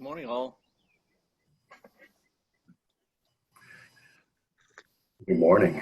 Morning, all. Good morning.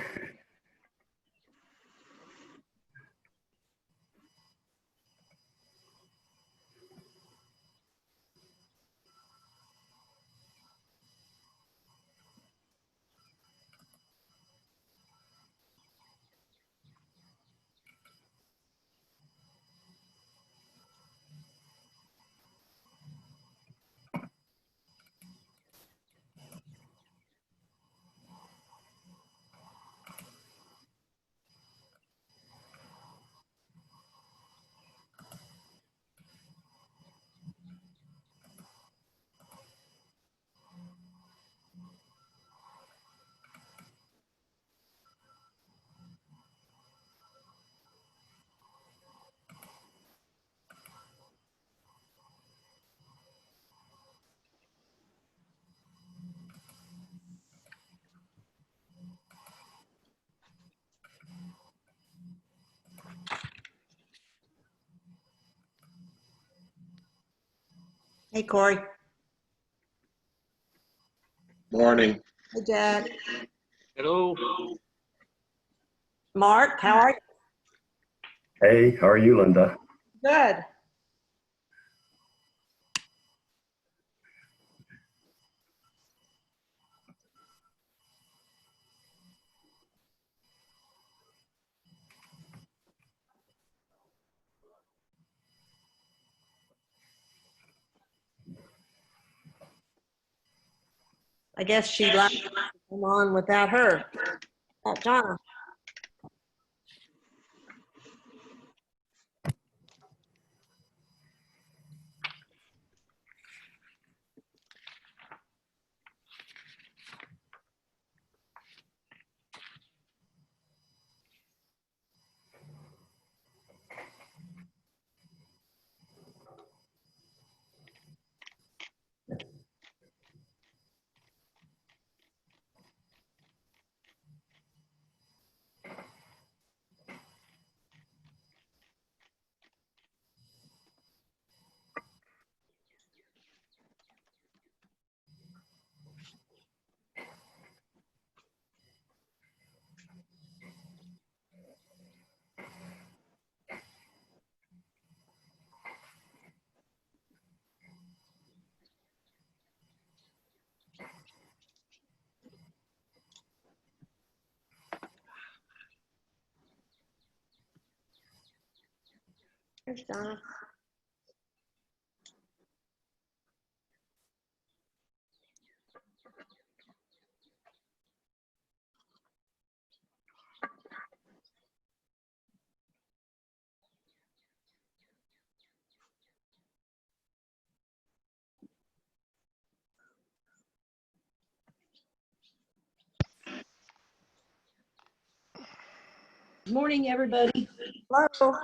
Hey, Corey. Morning. Hey, Jack. Hello. Mark, how are you? Hey, how are you, Linda? Good. I guess she left to come on without her. Without Donna. There's Donna. Morning, everybody. Hello.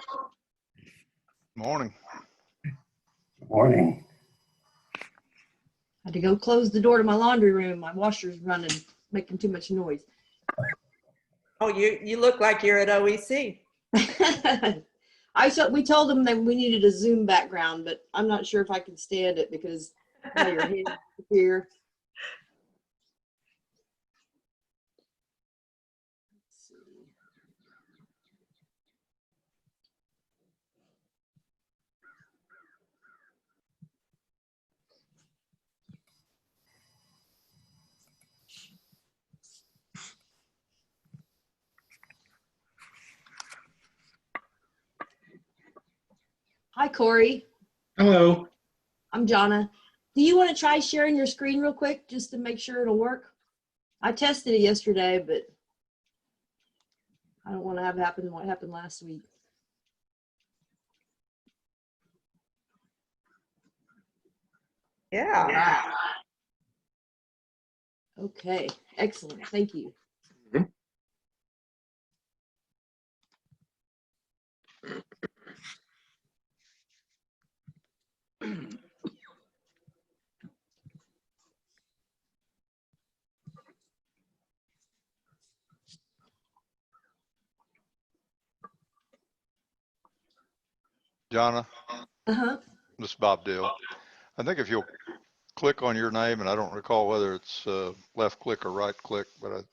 Morning. Good morning. Had to go close the door to my laundry room. My washer's running, making too much noise. Oh, you look like you're at OEC. We told them that we needed a Zoom background, but I'm not sure if I can stand it because now your head here. Let's see. Hi, Corey. Hello. I'm Jonna. Do you want to try sharing your screen real quick just to make sure it'll work? I tested it yesterday, but I don't want to have happen what happened last week. Yeah. Okay, excellent. Thank you. Jonna, Uh-huh. this is Bob Dill. I think if you'll click on your name, and I don't recall whether it's left click or right click, but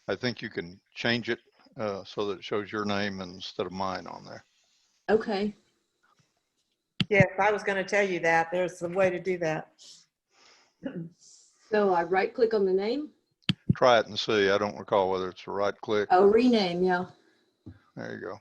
I think you can change it so that it shows your name instead of mine on there. Okay. Yes, I was going to tell you that. There's a way to do that. So I right click on the name. Try it and see. I don't recall whether it's a right click. Oh, rename, yeah. There you go.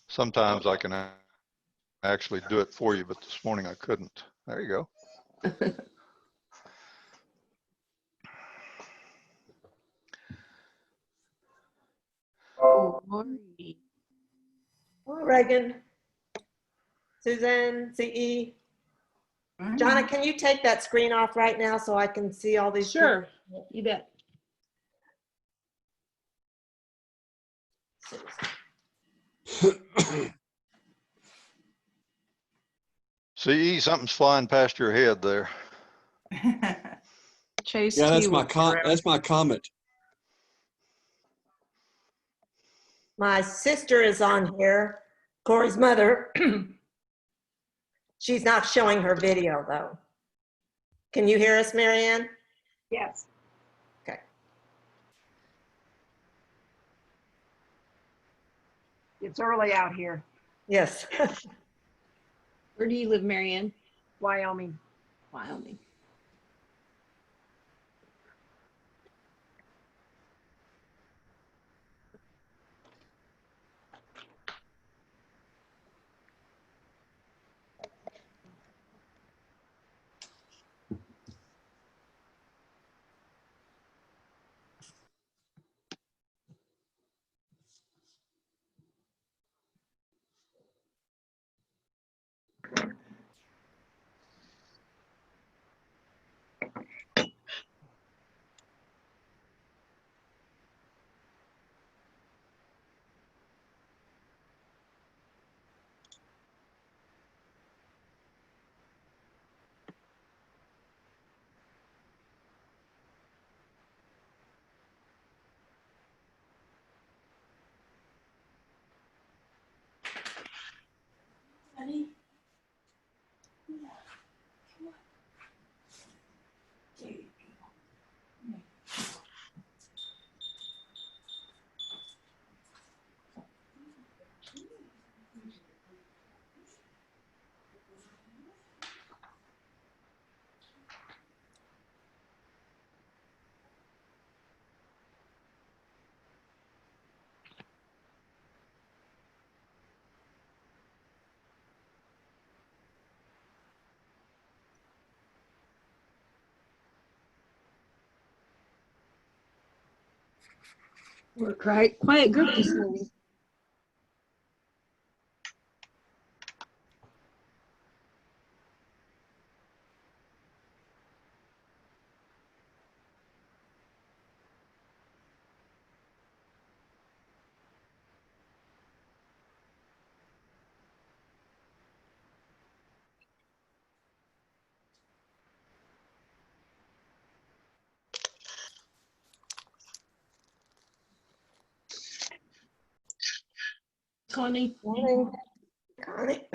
Sometimes I can actually do it for you, but this morning I couldn't. There you go. Corey. Oh, Reagan, Suzanne, CE. Jonna, can you take that screen off right now so I can see all these? Sure, you bet. CE, something's flying past your head there. Chase Yeah, T was that's my comment. My sister is on here, Corey's mother. She's not showing her video though. Can you hear us, Marianne? Yes. Okay. It's early out here, Yes. Where do you live, Marianne? Wyoming. Wyoming. Honey? We're a quiet group this morning. Connie, Morning, Connie.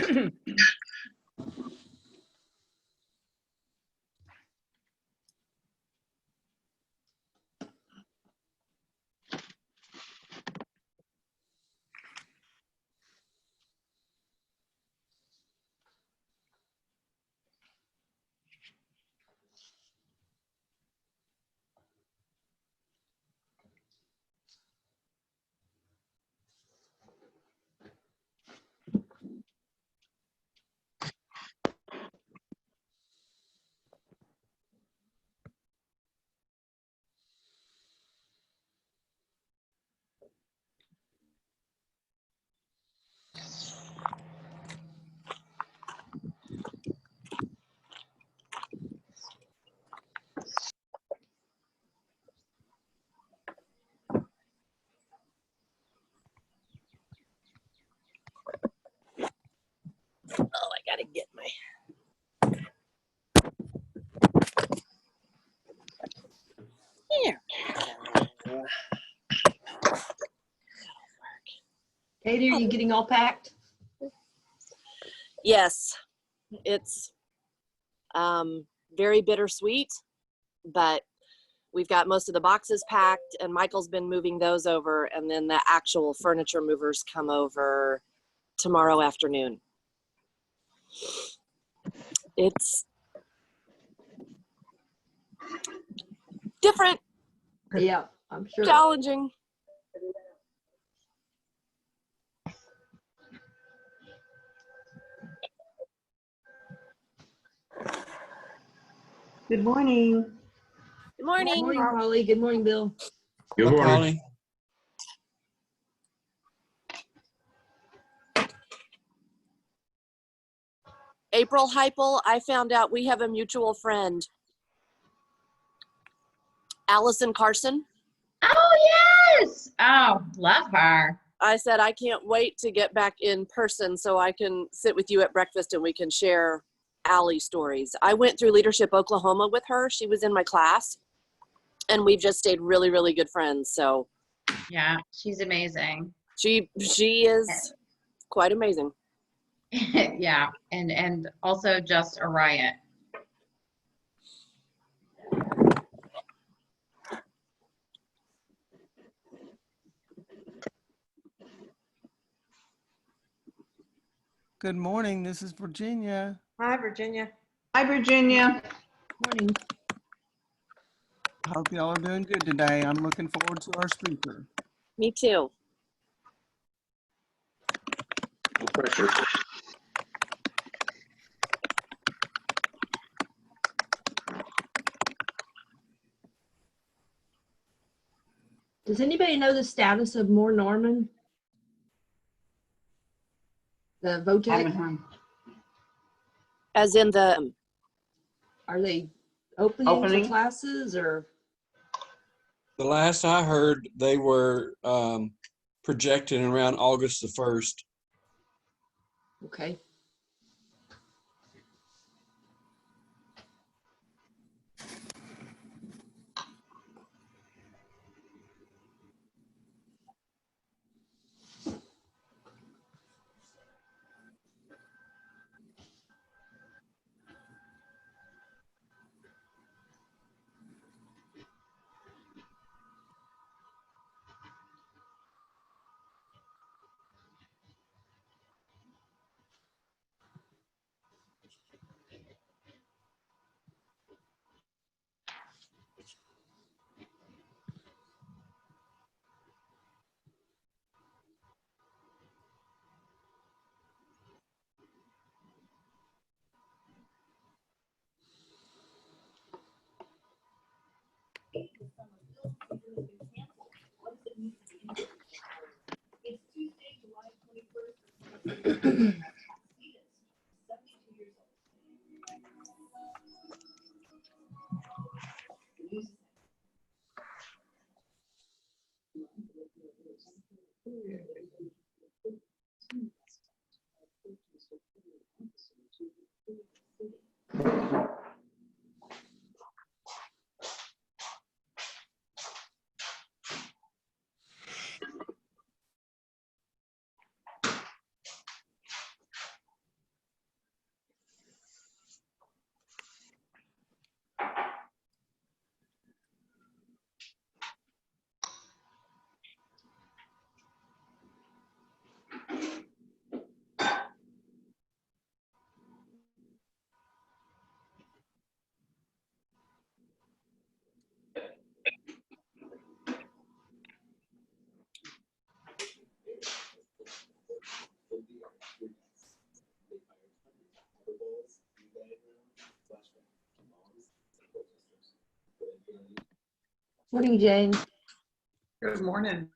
Oh, I gotta get my. Here. Katie, are you getting all packed? Yes, it's very bittersweet, but we've got most of the boxes packed and Michael's been moving those over, and then the actual furniture movers come over tomorrow afternoon. It's different, Yeah, I'm sure. challenging. Good morning. Good morning. Good morning, Polly. Good morning, Bill. Good morning. Polly. April Heipel, I found out we have a mutual friend, Allison Carson. Oh, yes. Oh, love her. I said, I can't wait to get back in person so I can sit with you at breakfast and we can share Allie stories. I went through Leadership Oklahoma with her. She was in my class and we've just stayed really, really good friends. So Yeah, she's amazing. she is quite amazing. Yeah, and also just a riot. Good morning, this is Virginia. Hi, Virginia. Hi, Virginia. Morning. I hope y'all are doing good today. I'm looking forward to our speaker. Me too. No pressure. Does anybody know the status of Moore Norman? The VOTEC, As in the, are they opening for Opening? classes or? The last I heard, they were projecting around August the 1st. Okay. Morning, Jane. Good morning.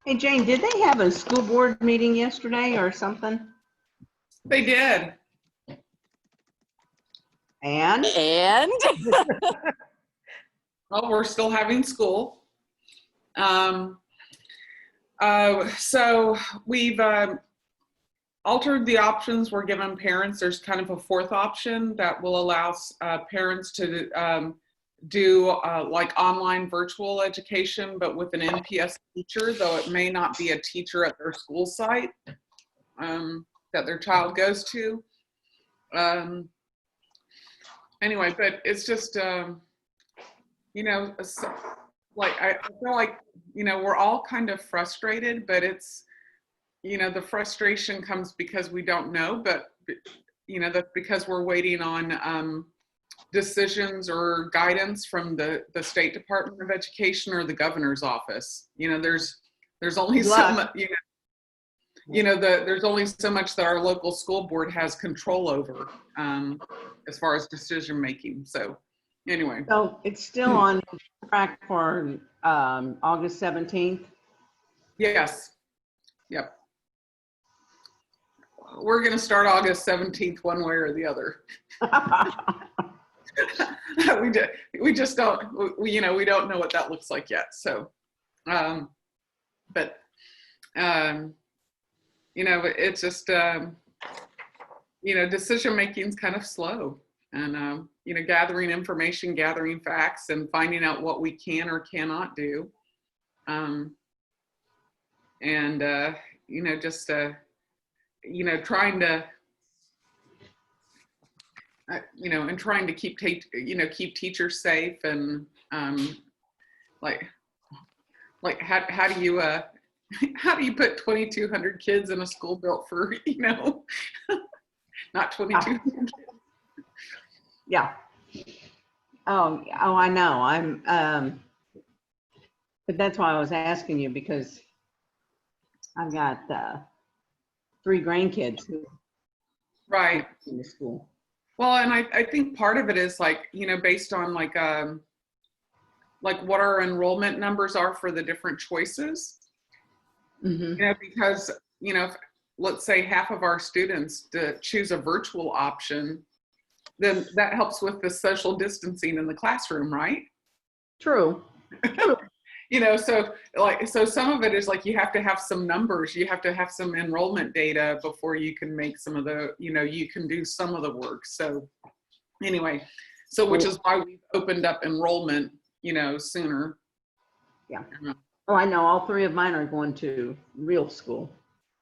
Hey, Jane, did they have a school board meeting yesterday or something? They did. And? And Well, we're still having school. So we've altered the options we're giving parents. There's kind of a fourth option that will allow parents to do like online virtual education, but with an NPS teacher, though it may not be a teacher at their school site that their child goes to. Anyway, but it's just, you know, like I feel like, you know, we're all kind of frustrated, but it's, you know, the frustration comes because we don't know, but, you know, that's because we're waiting on decisions or guidance from the State Department of Education or the governor's office. You know, there's only so much, there's only so much that our local school board has control over as far as decision making. So anyway. So it's still on track for August 17th? Yes. Yep. We're going to start August 17th one way or the other. we just don't, we don't know what that looks like yet. So, you know, it's just, you know, decision making is kind of slow, and, you know, gathering information, gathering facts, and finding out what we can or cannot do. You know, just, you know, trying to, you know, and trying to keep keep teachers safe, and like how do you how do you put 2,200 kids in a school built for, you know, not 2,200? Yeah. Oh, I know. But that's why I was asking you, because I've got 3 grandkids who Right. in the school. Well, and I think part of it is like, you know, based on like what our enrollment numbers are for the different choices. Mm-hmm. You know, because, you know, if, let's say half of our students to choose a virtual option, then that helps with the social distancing in the classroom, right? True. You know, so some of it is like you have to have some numbers, you have to have some enrollment data before you can make some of the, you know, you can do some of the work. So anyway, so which is why we've opened up enrollment, you know, sooner. Yeah. Oh, I know. All 3 of mine are going to real school.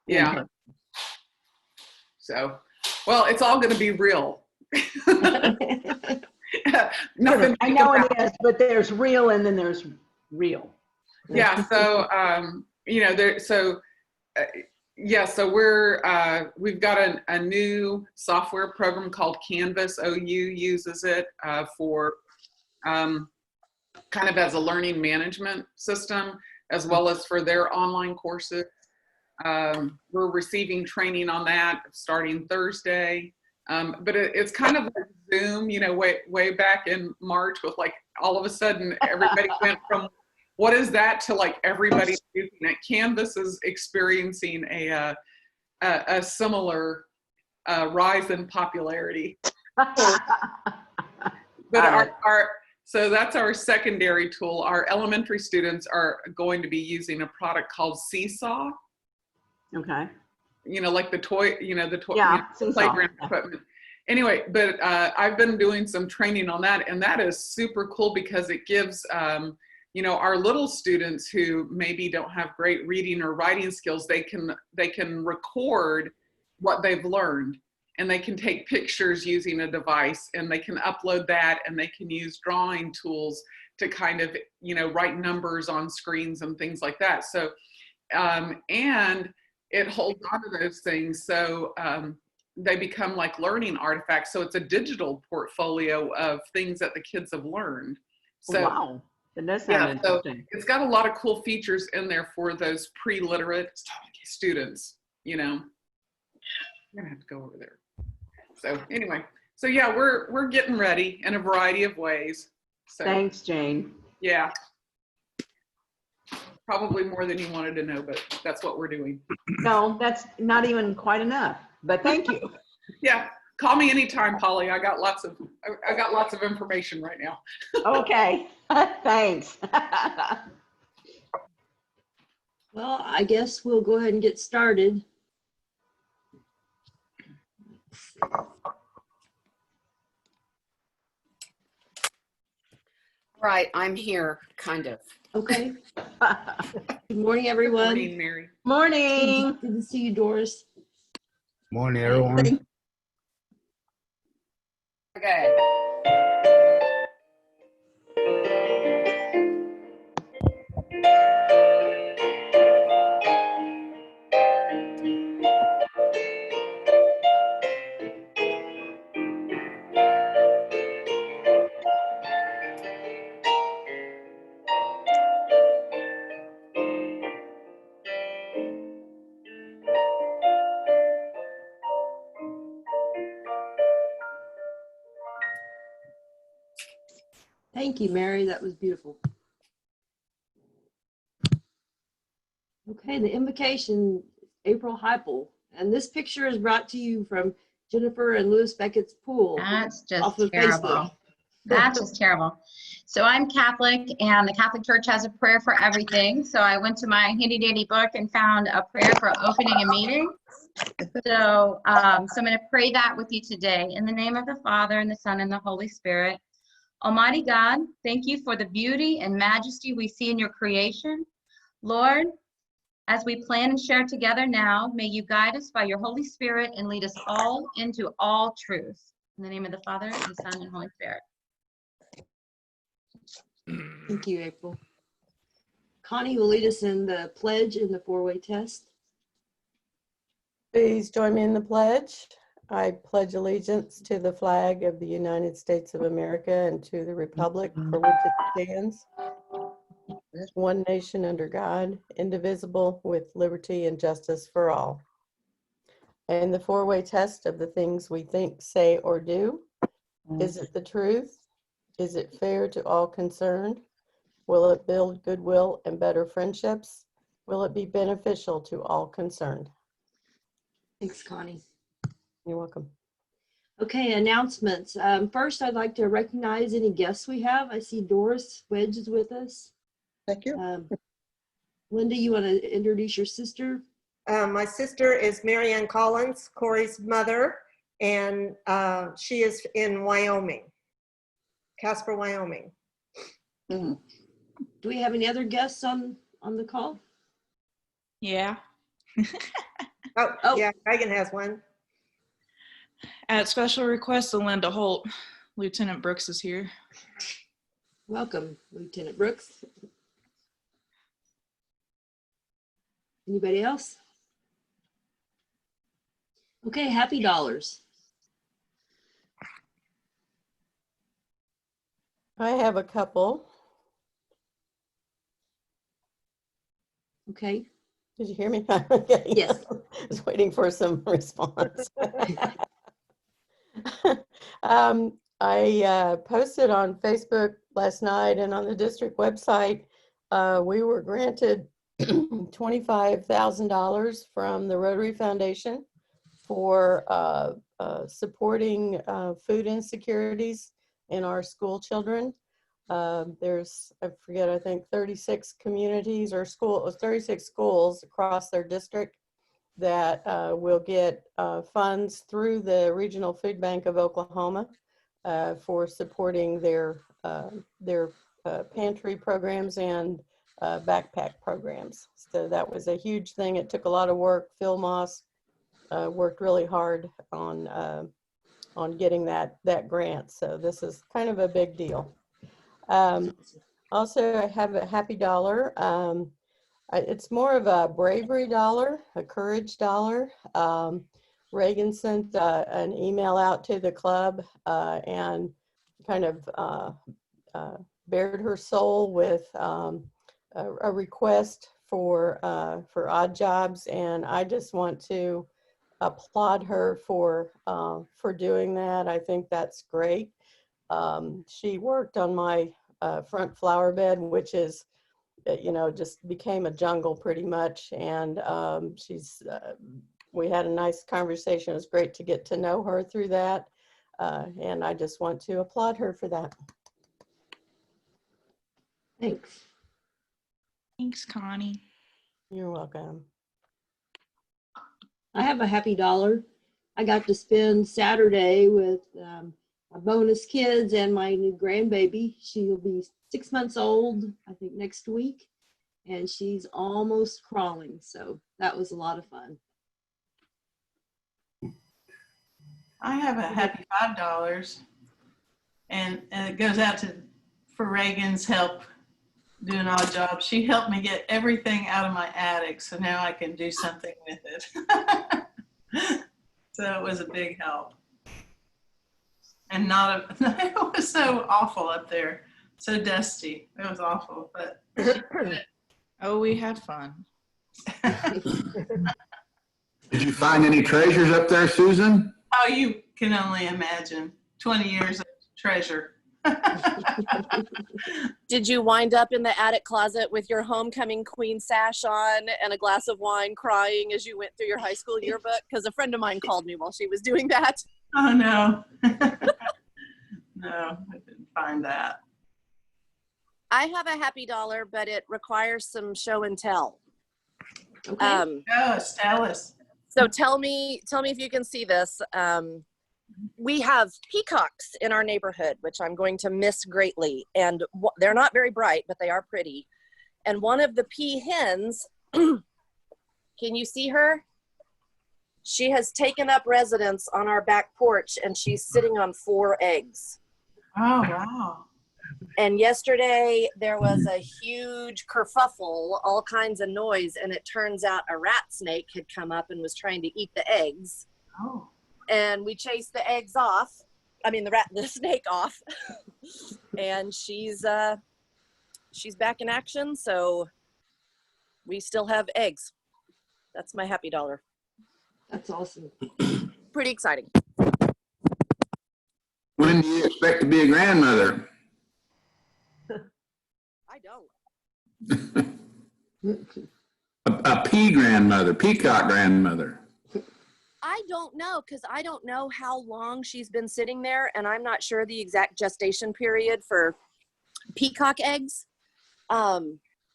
Yeah. So, well, it's all going to be real. Nothing. I know it is, but there's real and then there's real. Yeah. So, you know, so we've got a new software program called Canvas. OU uses it for kind of as a learning management system, as well as for their online courses. We're receiving training on that starting Thursday. But it's kind of like Zoom, you know, way back in March, with like all of a sudden everybody went from what is that to like everybody using it? Canvas is experiencing a similar rise in popularity. But so that's our secondary tool. Our elementary students are going to be using a product called Seesaw. Okay. You know, like the toy, Yeah, Seesaw. playground equipment. Anyway, but I've been doing some training on that, and that is super cool because it gives, our little students who maybe don't have great reading or writing skills, they can record what they've learned, and they can take pictures using a device, and they can upload that, and they can use drawing tools to kind of, write numbers on screens and things like that. So, and it holds on to those things. So they become like learning artifacts. So it's a digital portfolio of things that the kids have learned. So, wow. That does sound so interesting. it's got a lot of cool features in there for those pre-literate students, I'm gonna have to go over there. So anyway, so yeah, we're getting ready in a variety of ways. So Thanks, Jane. yeah. Probably more than you wanted to know, but that's what we're doing. No, that's not even quite enough, but thank you. Yeah, call me anytime, Polly. I got lots of information right now. Okay, thanks. Well, I guess we'll go ahead and get started. Right, I'm here, kind of. Okay. Good morning, everyone. Morning, Mary. Morning. Good to see you, Doris. Morning, everyone. Okay. Thank you, Mary. That was beautiful. Okay, the invocation, April Heipel. And this picture is brought to you from Jennifer and Louis Beckett's pool. That's off just of terrible. Facebook. That's just terrible. So I'm Catholic, and the Catholic Church has a prayer for everything. So I went to my handy dandy book and found a prayer for opening a meeting. So I'm going to pray that with you today. In the name of the Father, and the Son, and the Holy Spirit. Almighty God, thank you for the beauty and majesty we see in your creation. Lord, as we plan and share together now, may you guide us by your Holy Spirit and lead us all into all truth. In the name of the Father, and the Son, and Holy Spirit. Thank you, April. Connie will lead us in the pledge and the four-way test. Please join me in the pledge. I pledge allegiance to the flag of the United States of America and to the republic for which it stands, one nation under God, indivisible, with liberty and justice for all. And the four-way test of the things we think, say, or do. Is it the truth? Is it fair to all concerned? Will it build goodwill and better friendships? Will it be beneficial to all concerned? Thanks, Connie. You're welcome. Okay, announcements. First, I'd like to recognize any guests we have. I see Doris Wedge is with us. Thank you. Linda, you want to introduce your sister? My sister is Marianne Collins, Corey's mother, and she is in Wyoming, Casper, Wyoming. Do we have any other guests on the call? Yeah. Oh, yeah, Megan has one. At special request of Linda Holt, Lieutenant Brooks is here. Welcome, Lieutenant Brooks. Anybody else? Okay, happy dollars. I have a couple. Okay. Did you hear me? Okay. Yes. I was waiting for some response. I posted on Facebook last night and on the district website We were granted $25,000 from the Rotary Foundation for supporting food insecurities in our school children. There's, I forget, I think 36 communities or 36 schools across their district that will get funds through the Regional Food Bank of Oklahoma for supporting their pantry programs and backpack programs. So that was a huge thing. It took a lot of work. Phil Moss worked really hard on getting that grant. So this is kind of a big deal. Also, I have a happy dollar. It's more of a bravery dollar, a courage dollar. Reagan sent an email out to the club and kind of bared her soul with a request for odd jobs, and I just want to applaud her for doing that. I think that's great. She worked on my front flower bed, which is, just became a jungle pretty much. And we had a nice conversation. It was great to get to know her through that. And I just want to applaud her for that. Thanks. Thanks, Connie. You're welcome. I have a happy dollar. I got to spend Saturday with my bonus kids and my new grandbaby. She'll be 6 months old, I think, next week, and she's almost crawling. So that was a lot of fun. I have a happy $5, and it goes out for Reagan's help doing odd jobs. She helped me get everything out of my attic, so now I can do something with it. So it was a big help. And it was so awful up there, so dusty. It was awful, but she did it. Oh, we had fun. Did you find any treasures up there, Susan? Oh, you can only imagine. 20 years of treasure. Did you wind up in the attic closet with your homecoming queen sash on and a glass of wine, crying as you went through your high school yearbook? Because a friend of mine called me while she was doing that. Oh, no. No, I didn't find that. I have a happy dollar, but it requires some show and tell. Okay. Tell us. So tell me if you can see this. We have peacocks in our neighborhood, which I'm going to miss greatly. And they're not very bright, but they are pretty. And one of the pea hens, can you see her? She has taken up residence on our back porch, and she's sitting on 4 eggs. Oh, wow. And yesterday there was a huge kerfuffle, all kinds of noise, and it turns out a rat snake had come up and was trying to eat the eggs. Oh. And we chased the eggs off. I mean, the snake off. And she's back in action, so we still have eggs. That's my happy dollar. That's awesome. Pretty exciting. When do you expect to be a grandmother? I don't. A pea grandmother, peacock grandmother. I don't know, because I don't know how long she's been sitting there, and I'm not sure the exact gestation period for peacock eggs.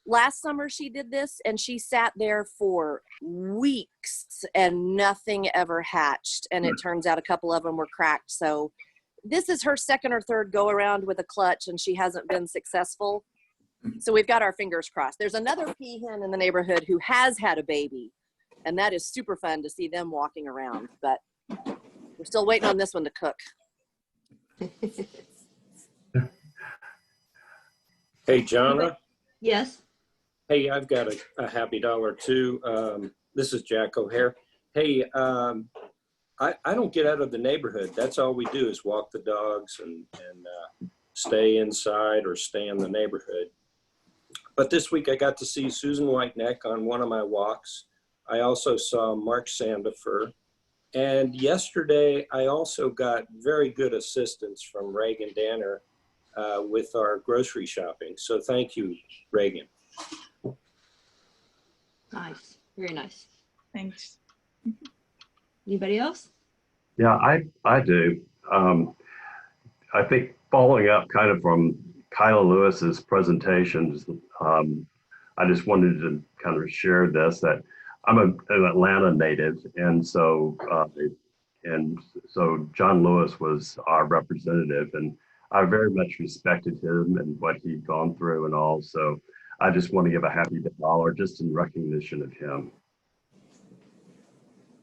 Last summer she did this, and she sat there for weeks and nothing ever hatched, and it turns out a couple of them were cracked. So this is her second or third go around with a clutch, and she hasn't been successful. So we've got our fingers crossed. There's another pea hen in the neighborhood who has had a baby, and that is super fun to see them walking around, but we're still waiting on this one to cook. Hey, Jonna. Yes. Hey, I've got a happy dollar too. This is Jack O'Hare. Hey, I don't get out of the neighborhood. That's all we do is walk the dogs and stay inside or stay in the neighborhood. But this week I got to see Susan Whiteneck on one of my walks. I also saw Mark Sandifer. And yesterday I also got very good assistance from Reagan Danner with our grocery shopping. So thank you, Reagan. Nice, very nice. Thanks. Anybody else? Yeah, I do. I think following up kind of from Kyla Lewis's presentations, I just wanted to kind of share this, that I'm an Atlanta native, and so John Lewis was our representative, and I very much respected him and what he'd gone through and all. So I just want to give a happy dollar just in recognition of him.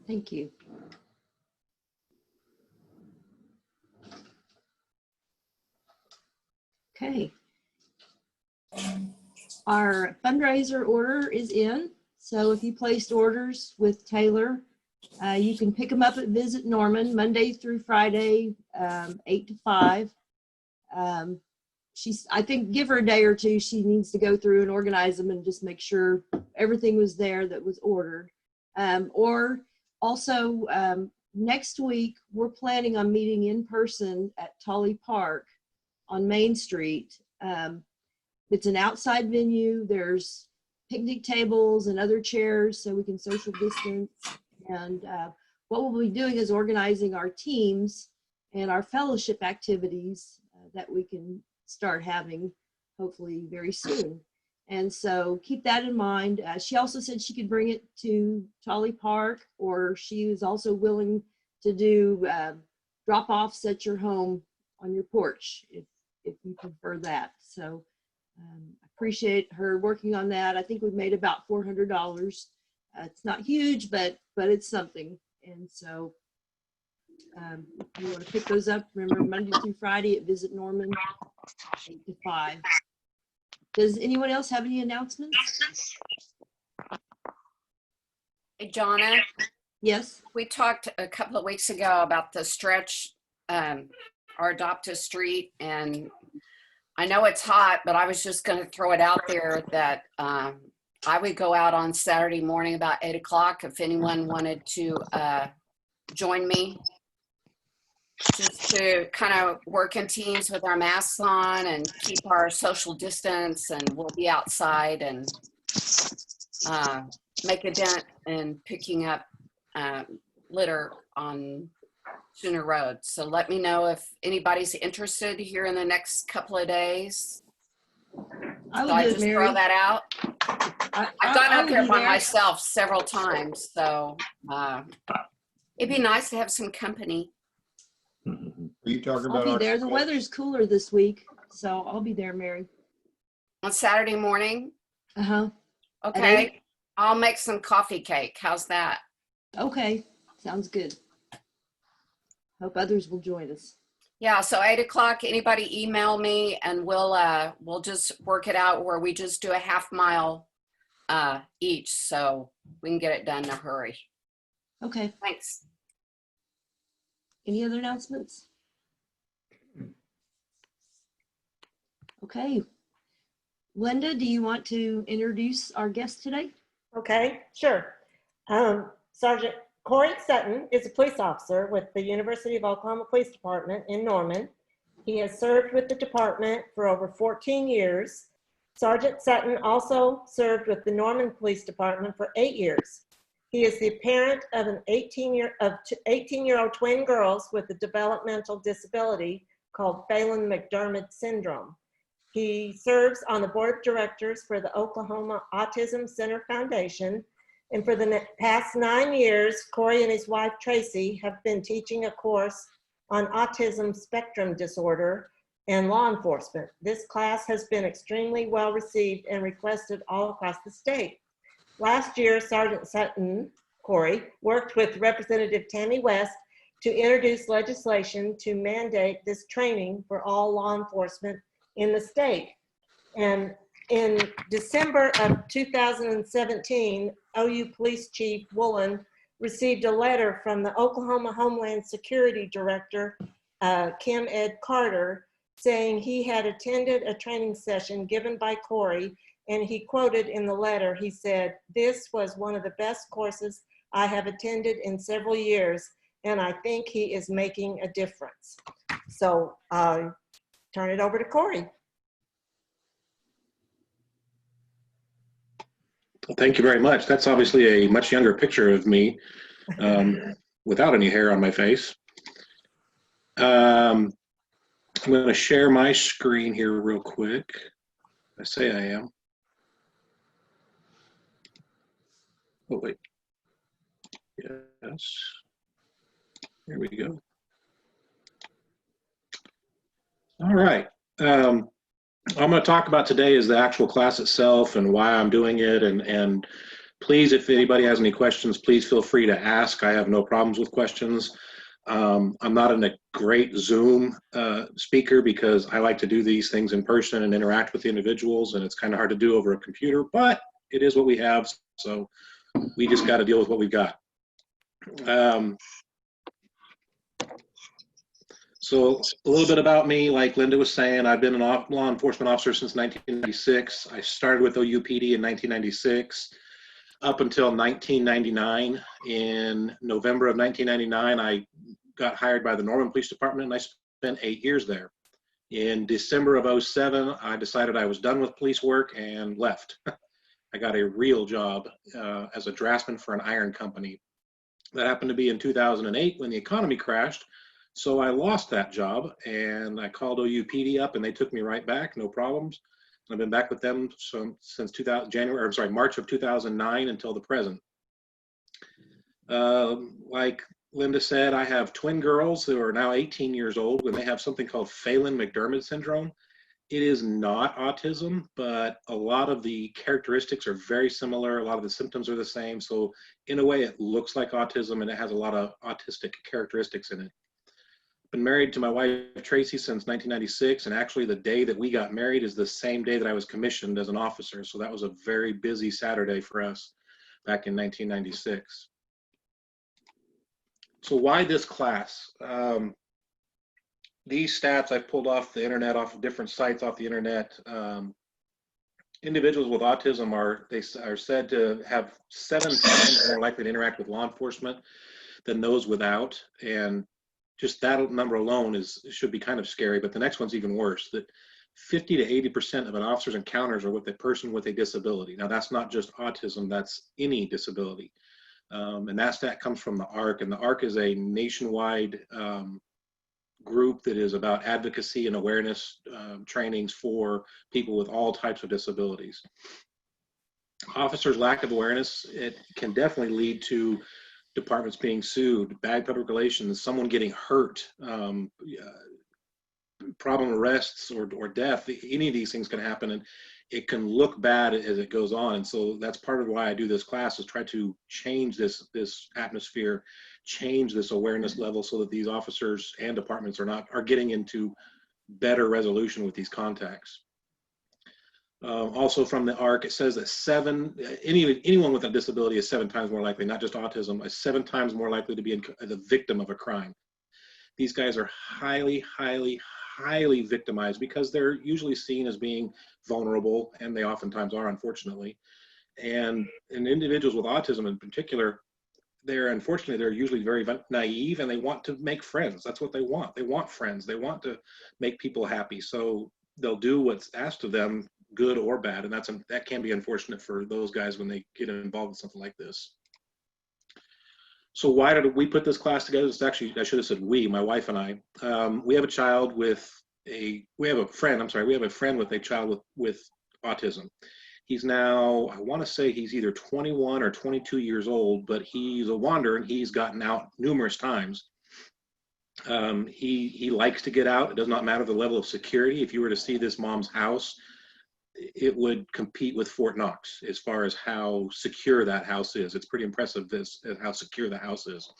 Thank you. Okay. Our fundraiser order is in. So if you placed orders with Taylor, you can pick them up at Visit Norman Monday through Friday, 8 to 5. I think give her a day or two. She needs to go through and organize them and just make sure everything was there that was ordered. Or also next week, we're planning on meeting in person at Tully Park on Main Street. It's an outside venue. There's picnic tables and other chairs so we can social distance. And what we'll be doing is organizing our teams and our fellowship activities that we can start having hopefully very soon. And so keep that in mind. She also said she could bring it to Tully Park, or she was also willing to do drop-offs at your home on your porch if you prefer that. So I appreciate her working on that. I think we've made about $400. It's not huge, but it's something. And so if you want to pick those up, remember Monday through Friday at Visit Norman, 8 to 5. Does anyone else have any announcements? Hey, Jonna. Yes. We talked a couple of weeks ago about the stretch, our Adopt a Street, and I know it's hot, but I was just going to throw it out there that I would go out on Saturday morning about 8 o'clock if anyone wanted to join me, just to kind of work in teams with our masks on and keep our social distance, and we'll be outside and make a dent in picking up litter on Sooner Road. So let me know if anybody's interested here in the next couple of days. I just throw that out. I've gone up there by myself several times, so it'd be nice to have some company. Are you talking about? I'll be there. The weather's cooler this week, so I'll be there, Mary. On Saturday morning? Uh-huh. Okay. I'll make some coffee cake. How's that? Okay. Sounds good. Hope others will join us. Yeah, so 8 o'clock, anybody email me and we'll just work it out where we just do a half mile each, so we can get it done in a hurry. Okay. Thanks. Any other announcements? Okay. Linda, do you want to introduce our guest today? Okay, sure. Sergeant Corey Sutton is a police officer with the University of Oklahoma Police Department in Norman. He has served with the department for over 14 years. Sergeant Sutton also served with the Norman Police Department for 8 years. He is the parent of an 18-year-old twin girls with a developmental disability called Phelan McDermott syndrome. He serves on the board of directors for the Oklahoma Autism Center Foundation. And for the past 9 years, Corey and his wife, Tracy, have been teaching a course on autism spectrum disorder and law enforcement. This class has been extremely well received and requested all across the state. Last year, Sergeant Sutton, Corey, worked with Representative Tammy West to introduce legislation to mandate this training for all law enforcement in the state. And in December of 2017, OU Police Chief Woolen received a letter from the Oklahoma Homeland Security Director, Kim Ed Carter, saying he had attended a training session given by Corey, and he quoted in the letter, he said, "This was one of the best courses I have attended in several years, and I think he is making a difference." So turn it over to Corey. Well, thank you very much. That's obviously a much younger picture of me without any hair on my face. I'm going to share my screen here real quick. I say I am. Oh, wait. Yes. Here we go. All right. I'm going to talk about today is the actual class itself and why I'm doing it. And please, if anybody has any questions, please feel free to ask. I have no problems with questions. I'm not a great Zoom speaker because I like to do these things in person and interact with the individuals, and it's kind of hard to do over a computer, but it is what we have, so we just got to deal with what we've got. So a little bit about me, like Linda was saying, I've been a law enforcement officer since 1996. I started with OUPD in 1996 up until 1999. In November of 1999, I got hired by the Norman Police Department and I spent 8 years there. In December of 2007, I decided I was done with police work and left. I got a real job as a draftsman for an iron company. That happened to be in 2008 when the economy crashed. So I lost that job and I called OUPD up and they took me right back, no problems. I've been back with them since March of 2009 until the present. Like Linda said, I have twin girls who are now 18 years old and they have something called Phelan-McDermid syndrome. It is not autism, but a lot of the characteristics are very similar. A lot of the symptoms are the same. So in a way, it looks like autism and it has a lot of autistic characteristics in it. Been married to my wife Tracy since 1996, and actually the day that we got married is the same day that I was commissioned as an officer. So that was a very busy Saturday for us back in 1996. So why this class? These stats I've pulled off the internet, off of different sites off the internet. Individuals with autism are said to have 7 times more likely to interact with law enforcement than those without, and just that number alone should be kind of scary, but the next one's even worse, that 50 to 80% of an officer's encounters are with a person with a disability. Now that's not just autism, that's any disability. And that stat comes from the ARC, and the ARC is a nationwide group that is about advocacy and awareness trainings for people with all types of disabilities. Officers' lack of awareness, it can definitely lead to departments being sued, bad public relations, someone getting hurt, problem arrests or death. Any of these things can happen and it can look bad as it goes on. And so that's part of why I do this class, is try to change this atmosphere, change this awareness level so that these officers and departments are getting into better resolution with these contacts. Also from the ARC, it says that anyone with a disability is 7 times more likely, not just autism, is 7 times more likely to be the victim of a crime. These guys are highly, highly, highly victimized because they're usually seen as being vulnerable, and they oftentimes are, unfortunately. And individuals with autism in particular, they're usually very naive and they want to make friends. That's what they want. They want friends. They want to make people happy. So they'll do what's asked of them, good or bad, and that can be unfortunate for those guys when they get involved in something like this. So why did we put this class together? It's actually, I should have said we, my wife and I. We have a friend with a child with autism. He's now, I want to say he's either 21 or 22 years old, but he's a wanderer and he's gotten out numerous times. He likes to get out. It does not matter the level of security. If you were to see this mom's house, it would compete with Fort Knox as far as how secure that house is. It's pretty impressive how secure the house is.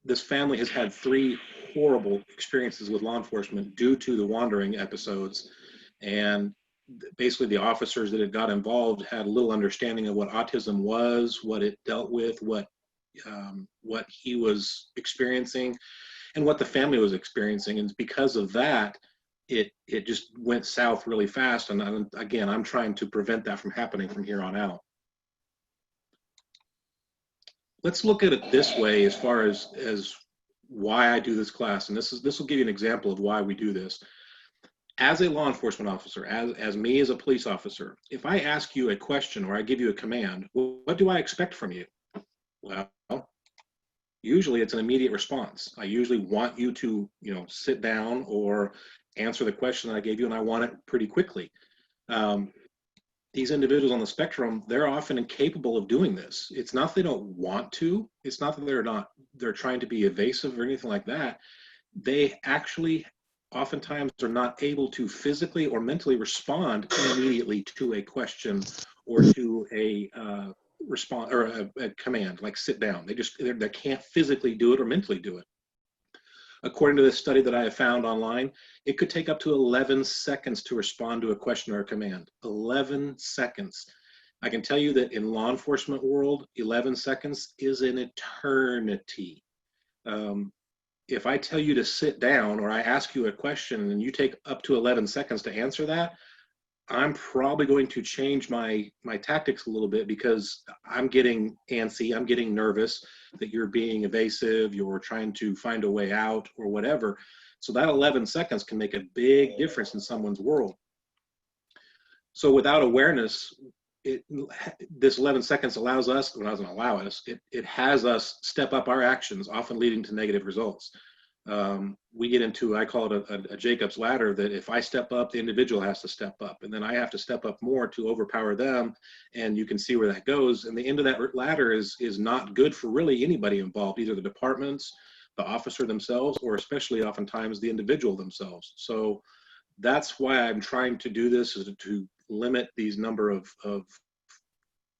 This family has had 3 horrible experiences with law enforcement due to the wandering episodes. And basically the officers that had got involved had little understanding of what autism was, what it dealt with, what he was experiencing, and what the family was experiencing. And because of that, it just went south really fast. And again, I'm trying to prevent that from happening from here on out. Let's look at it this way as far as why I do this class. And this will give you an example of why we do this. as a law enforcement officer, as me as a police officer, if I ask you a question or I give you a command, what do I expect from you? Well, usually it's an immediate response. I usually want you to, sit down or answer the question that I gave you, and I want it pretty quickly. These individuals on the spectrum, they're often incapable of doing this. It's not they don't want to. It's not that they're trying to be evasive or anything like that. They actually oftentimes are not able to physically or mentally respond immediately to a question or to a response or a command like sit down. They can't physically do it or mentally do it. According to this study that I have found online, it could take up to 11 seconds to respond to a question or a command. 11 seconds. I can tell you that in law enforcement world, 11 seconds is an eternity. If I tell you to sit down or I ask you a question and you take up to 11 seconds to answer that, I'm probably going to change my tactics a little bit because I'm getting antsy, I'm getting nervous that you're being evasive, you're trying to find a way out or whatever. So that 11 seconds can make a big difference in someone's world. So without awareness, this 11 seconds allows us, well, it doesn't allow us, it has us step up our actions, often leading to negative results. We get into, I call it a Jacob's ladder, that if I step up, the individual has to step up, and then I have to step up more to overpower them, and you can see where that goes. And the end of that ladder is not good for really anybody involved, either the departments, the officer themselves, or especially oftentimes the individual themselves. So that's why I'm trying to do this, is to limit these number of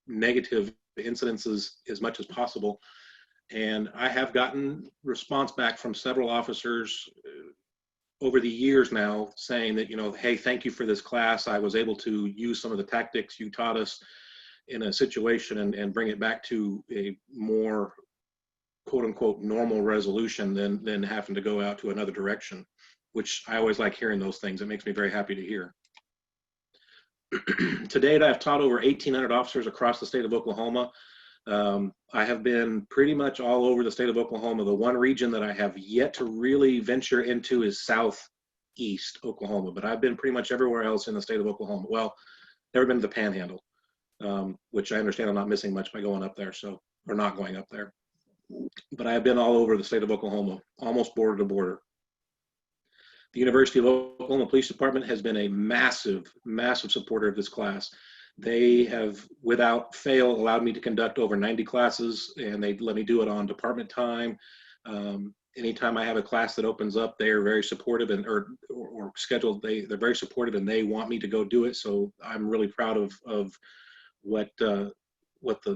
negative incidences as much as possible. And I have gotten response back from several officers over the years now saying that, hey, thank you for this class. I was able to use some of the tactics you taught us in a situation and bring it back to a more quote unquote normal resolution than having to go out to another direction, which I always like hearing those things. It makes me very happy to hear. To date, I've taught over 1,800 officers across the state of Oklahoma. I have been pretty much all over the state of Oklahoma. The one region that I have yet to really venture into is southeast Oklahoma, but I've been pretty much everywhere else in the state of Oklahoma. Well, never been to the Panhandle, which I understand I'm not missing much by going up there, or not going up there. But I have been all over the state of Oklahoma, almost border to border. The University of Oklahoma Police Department has been a massive, massive supporter of this class. They have, without fail, allowed me to conduct over 90 classes, and they let me do it on department time. Anytime I have a class that opens up, they are very supportive, and or scheduled. They're very supportive, and they want me to go do it. So I'm really proud of what the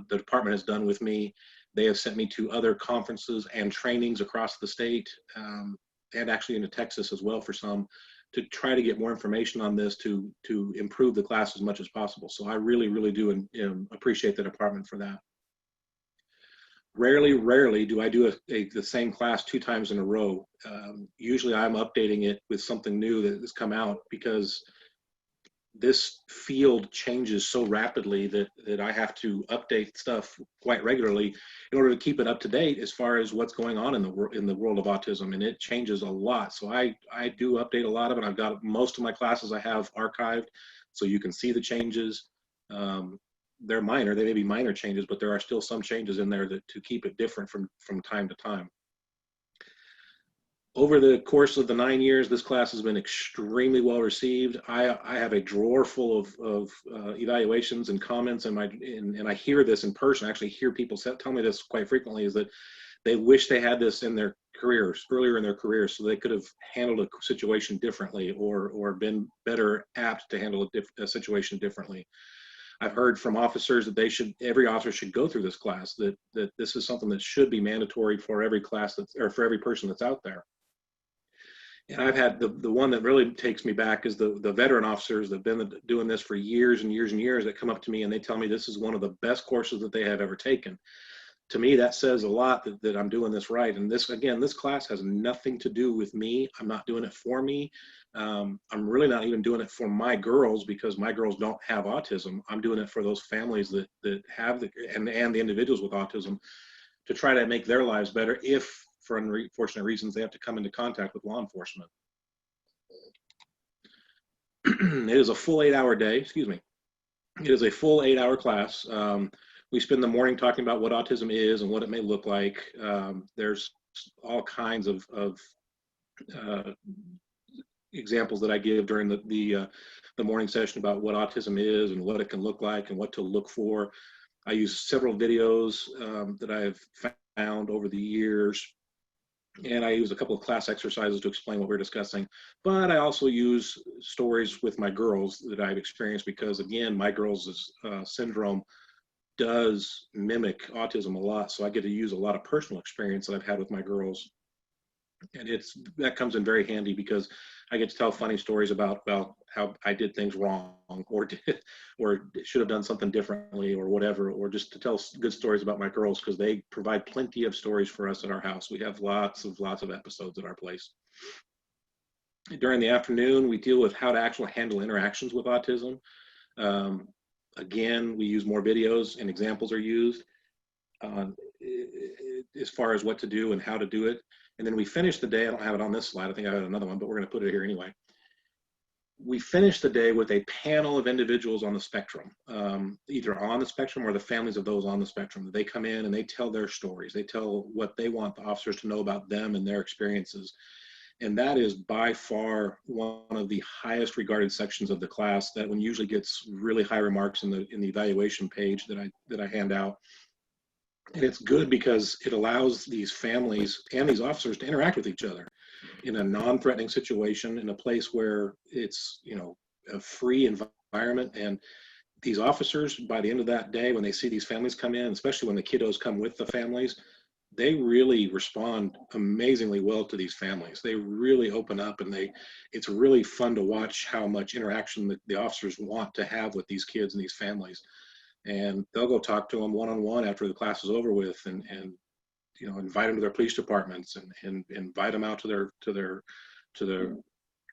department has done with me. They have sent me to other conferences and trainings across the state, and actually into Texas as well for some, to try to get more information on this to improve the class as much as possible. So I really, really do appreciate the department for that. Rarely do I do the same class 2 times in a row. Usually I'm updating it with something new that has come out, because this field changes so rapidly that I have to update stuff quite regularly in order to keep it up to date as far as what's going on in the world of autism, and it changes a lot. So I do update a lot of it. I've got most of my classes I have archived, so you can see the changes. They're minor; they may be minor changes, but there are still some changes in there to keep it different from time to time. Over the course of the 9 years, this class has been extremely well received. I have a drawer full of evaluations and comments, and I hear this in person. I actually hear people tell me this quite frequently, is that they wish they had this in their careers, earlier in their careers, so they could have handled a situation differently or been better apt to handle a situation differently. I've heard from officers that every officer should go through this class, that this is something that should be mandatory for every class for every person that's out there. And I've had the one that really takes me back is the veteran officers that have been doing this for years and years and years, that come up to me and they tell me this is one of the best courses that they have ever taken. To me, that says a lot that I'm doing this right. And this class has nothing to do with me. I'm not doing it for me. I'm really not even doing it for my girls, because my girls don't have autism. I'm doing it for those families that have and the individuals with autism, to try to make their lives better if, for unfortunate reasons, they have to come into contact with law enforcement. It is a full 8-hour day, excuse me. It is a full 8-hour class. We spend the morning talking about what autism is and what it may look like. There's all kinds of examples that I give during the morning session about what autism is and what it can look like and what to look for. I use several videos that I've found over the years, and I use a couple of class exercises to explain what we're discussing. But I also use stories with my girls that I've experienced because, again, my girls' syndrome does mimic autism a lot. So I get to use a lot of personal experience that I've had with my girls. And that comes in very handy because I get to tell funny stories about, well, how I did things wrong or should have done something differently or whatever, or just to tell good stories about my girls because they provide plenty of stories for us at our house. We have lots of episodes at our place. During the afternoon, we deal with how to actually handle interactions with autism. Again, we use more videos and examples are used as far as what to do and how to do it. And then we finish the day, I don't have it on this slide, I think I had another one, but we're going to put it here anyway. We finish the day with a panel of individuals on the spectrum, either on the spectrum or the families of those on the spectrum. They come in and they tell their stories. They tell what they want the officers to know about them and their experiences. And that is by far one of the highest regarded sections of the class. That one usually gets really high remarks in the evaluation page that I hand out. And it's good because it allows these families and these officers to interact with each other in a non-threatening situation, in a place where it's, a free environment. And these officers, by the end of that day, when they see these families come in, especially when the kiddos come with the families, they really respond amazingly well to these families. They really open up, and it's really fun to watch how much interaction the officers want to have with these kids and these families. And they'll go talk to them one-on-one after the class is over with, and invite them to their police departments and invite them out to their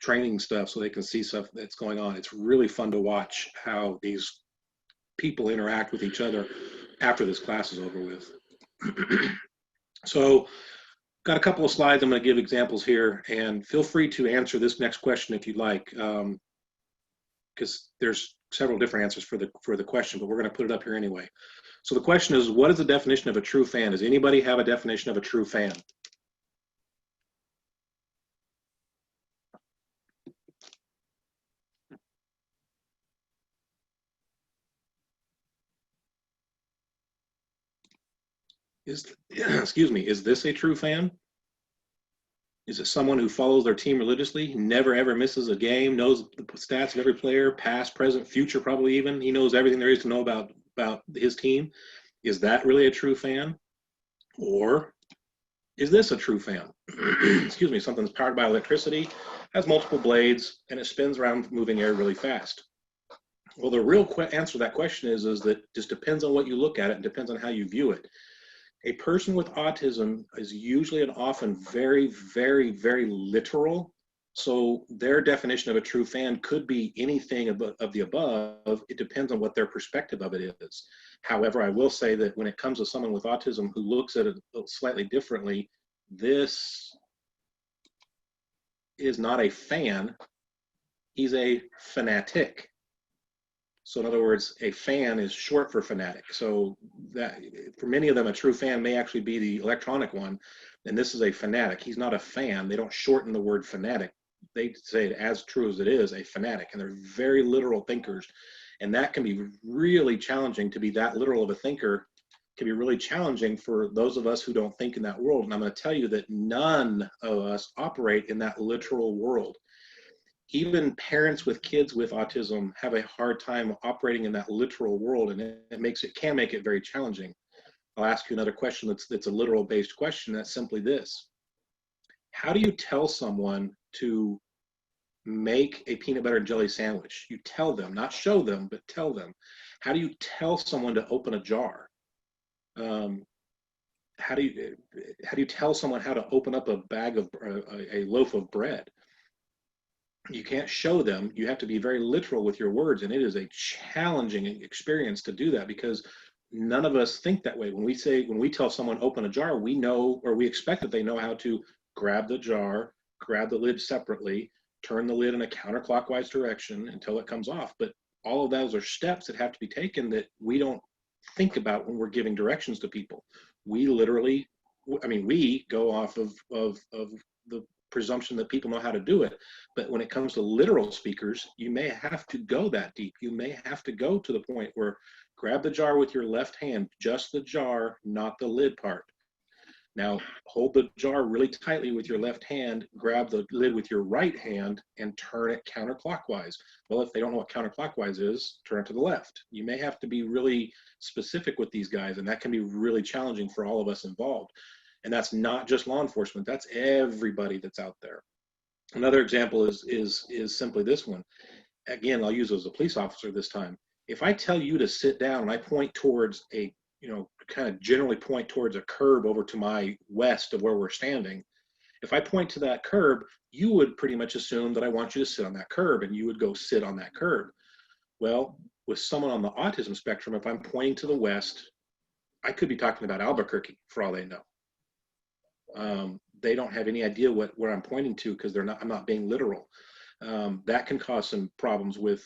training stuff so they can see stuff that's going on. It's really fun to watch how these people interact with each other after this class is over with. So, got a couple of slides. I'm going to give examples here, and feel free to answer this next question if you'd like, because there's several different answers for the question, but we're going to put it up here anyway. So the question is, what is the definition of a true fan? Does anybody have a definition of a true fan? Excuse me, is this a true fan? Is it someone who follows their team religiously, never ever misses a game, knows the stats of every player, past, present, future, probably even? He knows everything there is to know about his team. Is that really a true fan? Or is this a true fan? Excuse me, something that's powered by electricity, has multiple blades, and it spins around moving air really fast. Well, the real answer to that question is that it just depends on what you look at it and depends on how you view it. A person with autism is usually and often very, very, very literal. So their definition of a true fan could be anything of the above. It depends on what their perspective of it is. However, I will say that when it comes to someone with autism who looks at it slightly differently, this is not a fan. He's a fanatic. So in other words, a fan is short for fanatic. So that for many of them, a true fan may actually be the electronic one. And this is a fanatic. He's not a fan. They don't shorten the word fanatic. They say it as true as it is, a fanatic. And they're very literal thinkers. And that can be really challenging. To be that literal of a thinker can be really challenging for those of us who don't think in that world. And I'm going to tell you that none of us operate in that literal world. Even parents with kids with autism have a hard time operating in that literal world, and it can make it very challenging. I'll ask you another question that's a literal based question. That's simply this: how do you tell someone to make a peanut butter and jelly sandwich? You tell them, not show them, but tell them. How do you tell someone to open a jar? How do you tell someone how to open up a loaf of bread? You can't show them. You have to be very literal with your words, and it is a challenging experience to do that because none of us think that way. When we tell someone open a jar, we know, or we expect that they know how to grab the jar, grab the lid separately, turn the lid in a counterclockwise direction until it comes off. But all of those are steps that have to be taken that we don't think about when we're giving directions to people. We literally, I mean, we go off of the presumption that people know how to do it. But when it comes to literal speakers, you may have to go that deep. You may have to go to the point where grab the jar with your left hand, just the jar, not the lid part. Now, hold the jar really tightly with your left hand, grab the lid with your right hand, and turn it counterclockwise. Well, if they don't know what counterclockwise is, turn it to the left. You may have to be really specific with these guys, and that can be really challenging for all of us involved. And that's not just law enforcement, that's everybody that's out there. Another example is simply this one. Again, I'll use it as a police officer this time. If I tell you to sit down and I point towards a, kind of generally point towards a curb over to my west of where we're standing, if I point to that curb, you would pretty much assume that I want you to sit on that curb, and you would go sit on that curb. Well, with someone on the autism spectrum, if I'm pointing to the west, I could be talking about Albuquerque for all they know. They don't have any idea where I'm pointing to because I'm not being literal. That can cause some problems with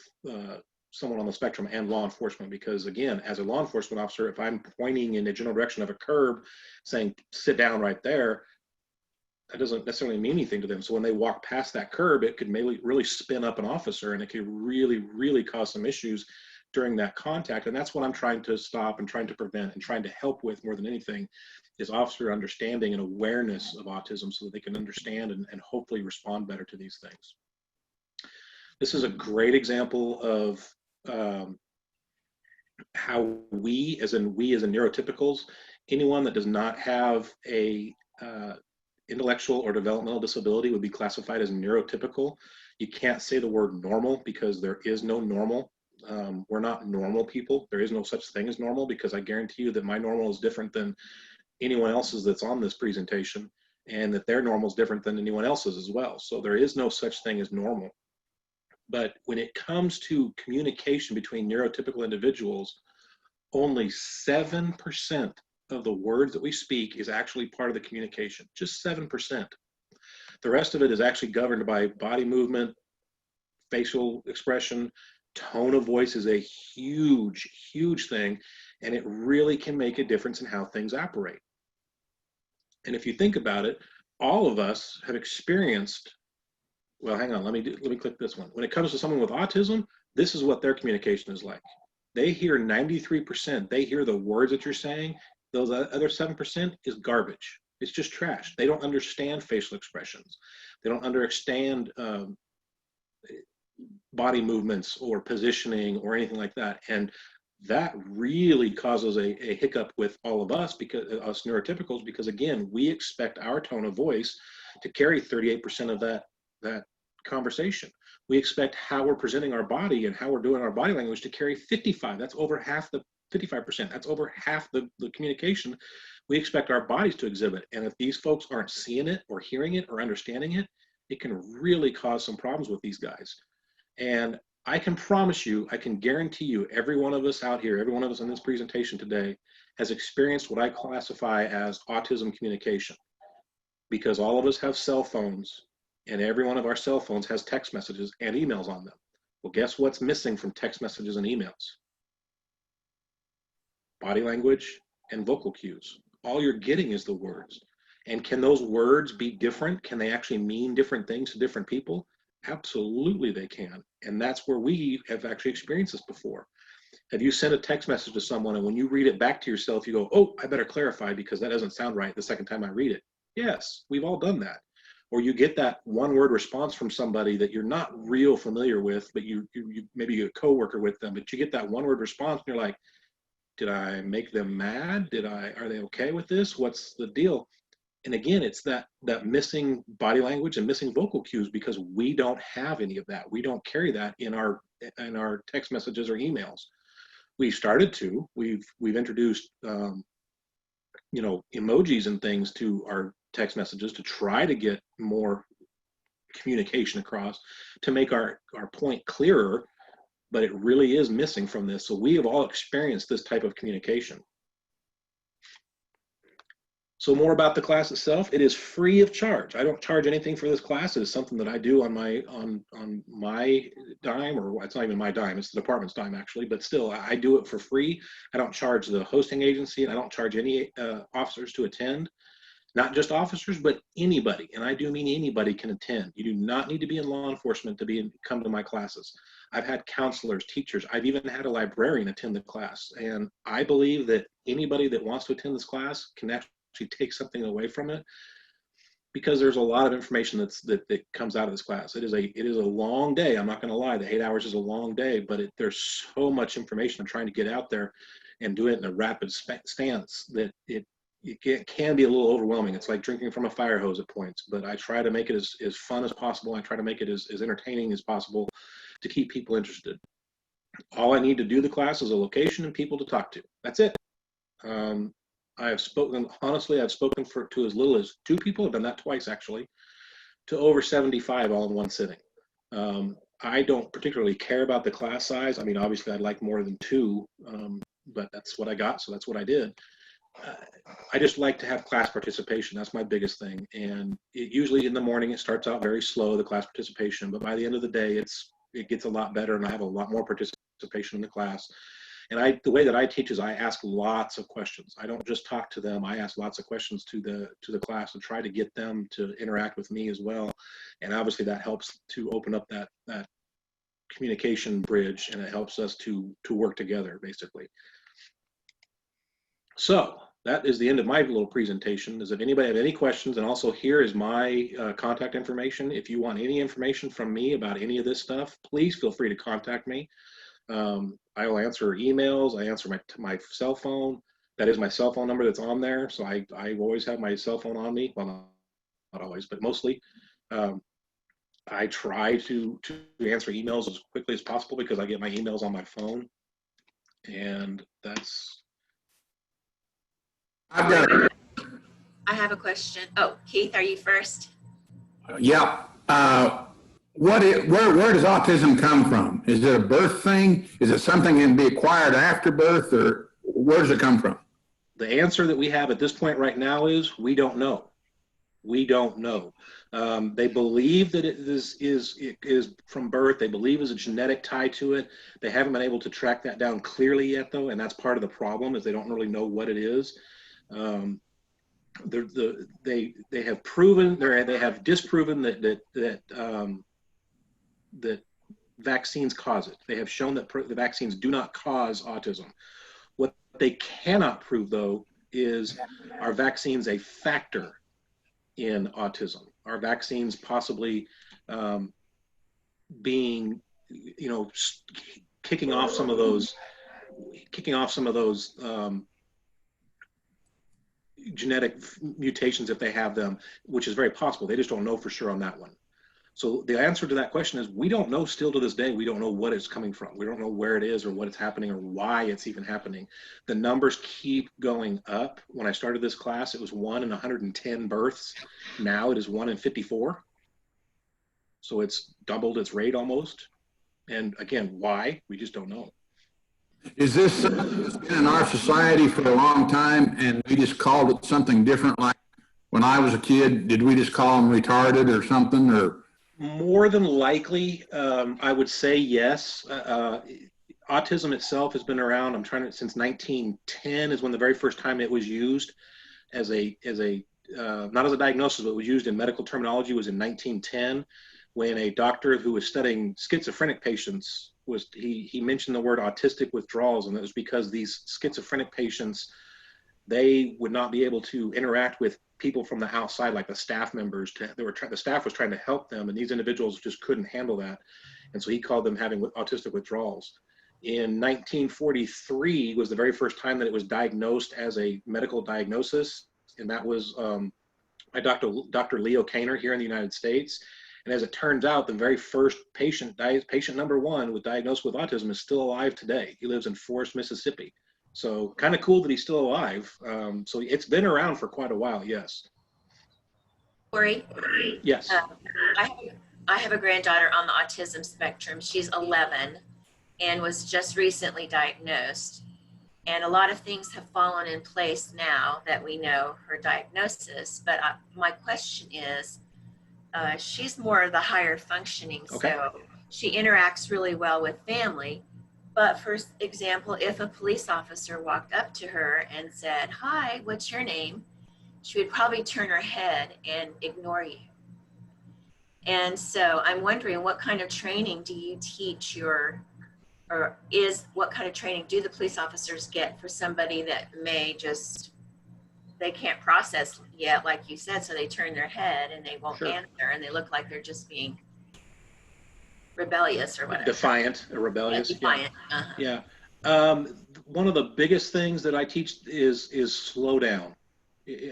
someone on the spectrum and law enforcement, because again, as a law enforcement officer, if I'm pointing in the general direction of a curb saying sit down right there, that doesn't necessarily mean anything to them. So when they walk past that curb, it could maybe really spin up an officer, and it could really cause some issues during that contact. And that's what I'm trying to stop and trying to prevent and trying to help with more than anything, is officer understanding and awareness of autism so that they can understand and hopefully respond better to these things. This is a great example of how we as in neurotypicals, anyone that does not have a intellectual or developmental disability would be classified as neurotypical. You can't say the word normal because there is no normal. We're not normal people. There is no such thing as normal, because I guarantee you that my normal is different than anyone else's that's on this presentation, and that their normal is different than anyone else's as well. So there is no such thing as normal. But when it comes to communication between neurotypical individuals, only 7% of the words that we speak is actually part of the communication, just 7%. The rest of it is actually governed by body movement, facial expression. Tone of voice is a huge thing, and it really can make a difference in how things operate. And if you think about it, all of us have experienced, well, hang on, let me click this one. When it comes to someone with autism, this is what their communication is like. They hear 93%, they hear the words that you're saying. Those other 7% is garbage. It's just trash. They don't understand facial expressions. They don't understand body movements or positioning or anything like that. And that really causes a hiccup with all of us, because us neurotypicals, because again, we expect our tone of voice to carry 38% of that conversation. We expect how we're presenting our body and how we're doing our body language to carry 55. That's over half the 55%. That's over half the communication we expect our bodies to exhibit. And if these folks aren't seeing it or hearing it or understanding it, it can really cause some problems with these guys. And I can promise you, I can guarantee you, every one of us out here, every one of us in this presentation today has experienced what I classify as autism communication, because all of us have cell phones, and every one of our cell phones has text messages and emails on them. Well, guess what's missing from text messages and emails? Body language and vocal cues. All you're getting is the words. And can those words be different? Can they actually mean different things to different people? Absolutely they can. And that's where we have actually experienced this before. Have you sent a text message to someone, and when you read it back to yourself, you go, oh, I better clarify because that doesn't sound right the second time I read it? Yes, we've all done that. Or you get that one word response from somebody that you're not real familiar with, but you maybe you're a coworker with them, but you get that one word response and you're like, did I make them mad? Are they okay with this? What's the deal? And again, it's that missing body language and missing vocal cues, because we don't have any of that. We don't carry that in our text messages or emails. We started to. We've introduced emojis and things to our text messages to try to get more communication across, to make our point clearer, but it really is missing from this. So we have all experienced this type of communication. So more about the class itself. It is free of charge. I don't charge anything for this class. It is something that I do on my dime, or it's not even my dime, it's the department's dime actually, but still I do it for free. I don't charge the hosting agency, and I don't charge any officers to attend. Not just officers, but anybody, and I do mean anybody can attend. You do not need to be in law enforcement to come to my classes. I've had counselors, teachers, I've even had a librarian attend the class, and I believe that anybody that wants to attend this class can actually take something away from it, because there's a lot of information that comes out of this class. It is a long day. I'm not going to lie. The 8 hours is a long day, but there's so much information I'm trying to get out there and do it in a rapid stance that it can be a little overwhelming. It's like drinking from a fire hose at points, but I try to make it as fun as possible. I try to make it as entertaining as possible to keep people interested. All I need to do the class is a location and people to talk to. That's it. I have spoken, honestly, I've spoken to as little as 2 people. I've done that twice actually, to over 75 all in one sitting. I don't particularly care about the class size. I mean, obviously I'd like more than 2, but that's what I got, so that's what I did. I just like to have class participation. That's my biggest thing. And usually in the morning, it starts out very slow, the class participation, but by the end of the day, it gets a lot better, and I have a lot more participation in the class. And the way that I teach is I ask lots of questions. I don't just talk to them. I ask lots of questions to the class and try to get them to interact with me as well. And obviously that helps to open up that communication bridge, and it helps us to work together basically. So that is the end of my little presentation. Does anybody have any questions? And also here is my contact information. If you want any information from me about any of this stuff, please feel free to contact me. I will answer emails. I answer my cell phone. That is my cell phone number that's on there. So I always have my cell phone on me. Well, not always, but mostly. I try to answer emails as quickly as possible because I get my emails on my phone. And that's... I have a question. Oh, Keith, are you first? Yeah. Where does autism come from? Is it a birth thing? Is it something that can be acquired after birth, or where does it come from? The answer that we have at this point right now is we don't know. We don't know. They believe that it is from birth. They believe there's a genetic tie to it. They haven't been able to track that down clearly yet, though, and that's part of the problem, is they don't really know what it is. They have proven, they have disproven that vaccines cause it. They have shown that the vaccines do not cause autism. What they cannot prove, though, is, are vaccines a factor in autism? Are vaccines possibly being, kicking off some of those genetic mutations if they have them, which is very possible. They just don't know for sure on that one. So the answer to that question is we don't know still to this day. We don't know what it's coming from. We don't know where it is or what it's happening or why it's even happening. The numbers keep going up. When I started this class, it was 1 in 110 births. Now it is 1 in 54. So it's doubled its rate almost. And again, why? We just don't know. Is this something that's been in our society for a long time and we just called it something different? Like when I was a kid, did we just call them retarded or something? Or more than likely, I would say yes. Autism itself has been around. Since 1910 is when the very first time it was used as not as a diagnosis, but was used in medical terminology was in 1910, when a doctor who was studying schizophrenic patients he mentioned the word autistic withdrawals, and it was because these schizophrenic patients, they would not be able to interact with people from the outside, like the staff members. The staff was trying to help them, and these individuals just couldn't handle that, and so he called them having autistic withdrawals. In 1943 was the very first time that it was diagnosed as a medical diagnosis, and that was by Dr. Leo Kaner here in the United States. And as it turns out, the very first patient number 1 was diagnosed with autism is still alive today. He lives in Forest, Mississippi. So kind of cool that he's still alive. So it's been around for quite a while, yes. Corey? Yes. I have a granddaughter on the autism spectrum. She's 11 and was just recently diagnosed. And a lot of things have fallen in place now that we know her diagnosis. But my question is, she's more of the higher functioning, Okay. so she interacts really well with family. But for example, if a police officer walked up to her and said, "Hi, what's your name?" she would probably turn her head and ignore you. And so I'm wondering, what kind of training do you teach what kind of training do the police officers get for somebody that may just, they can't process yet, like you said, so they turn their head and they won't Sure. answer and they look like they're just being rebellious or whatever. Defiant or rebellious. Yeah, defiant. Uh-huh. Yeah. One of the biggest things that I teach is slow down.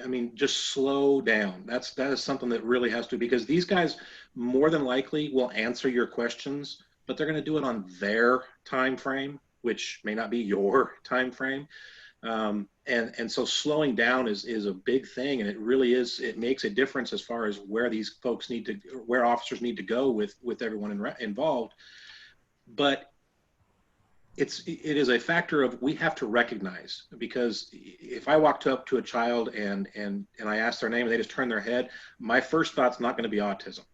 I mean, just slow down. That is something that really has to, because these guys more than likely will answer your questions, but they're going to do it on their time frame, which may not be your time frame. And so slowing down is a big thing, and it really is. It makes a difference as far as where these folks need to, where officers need to go with everyone involved. But it is a factor of, we have to recognize, because if I walked up to a child and I ask their name and they just turn their head, my first thought's not going to be autism.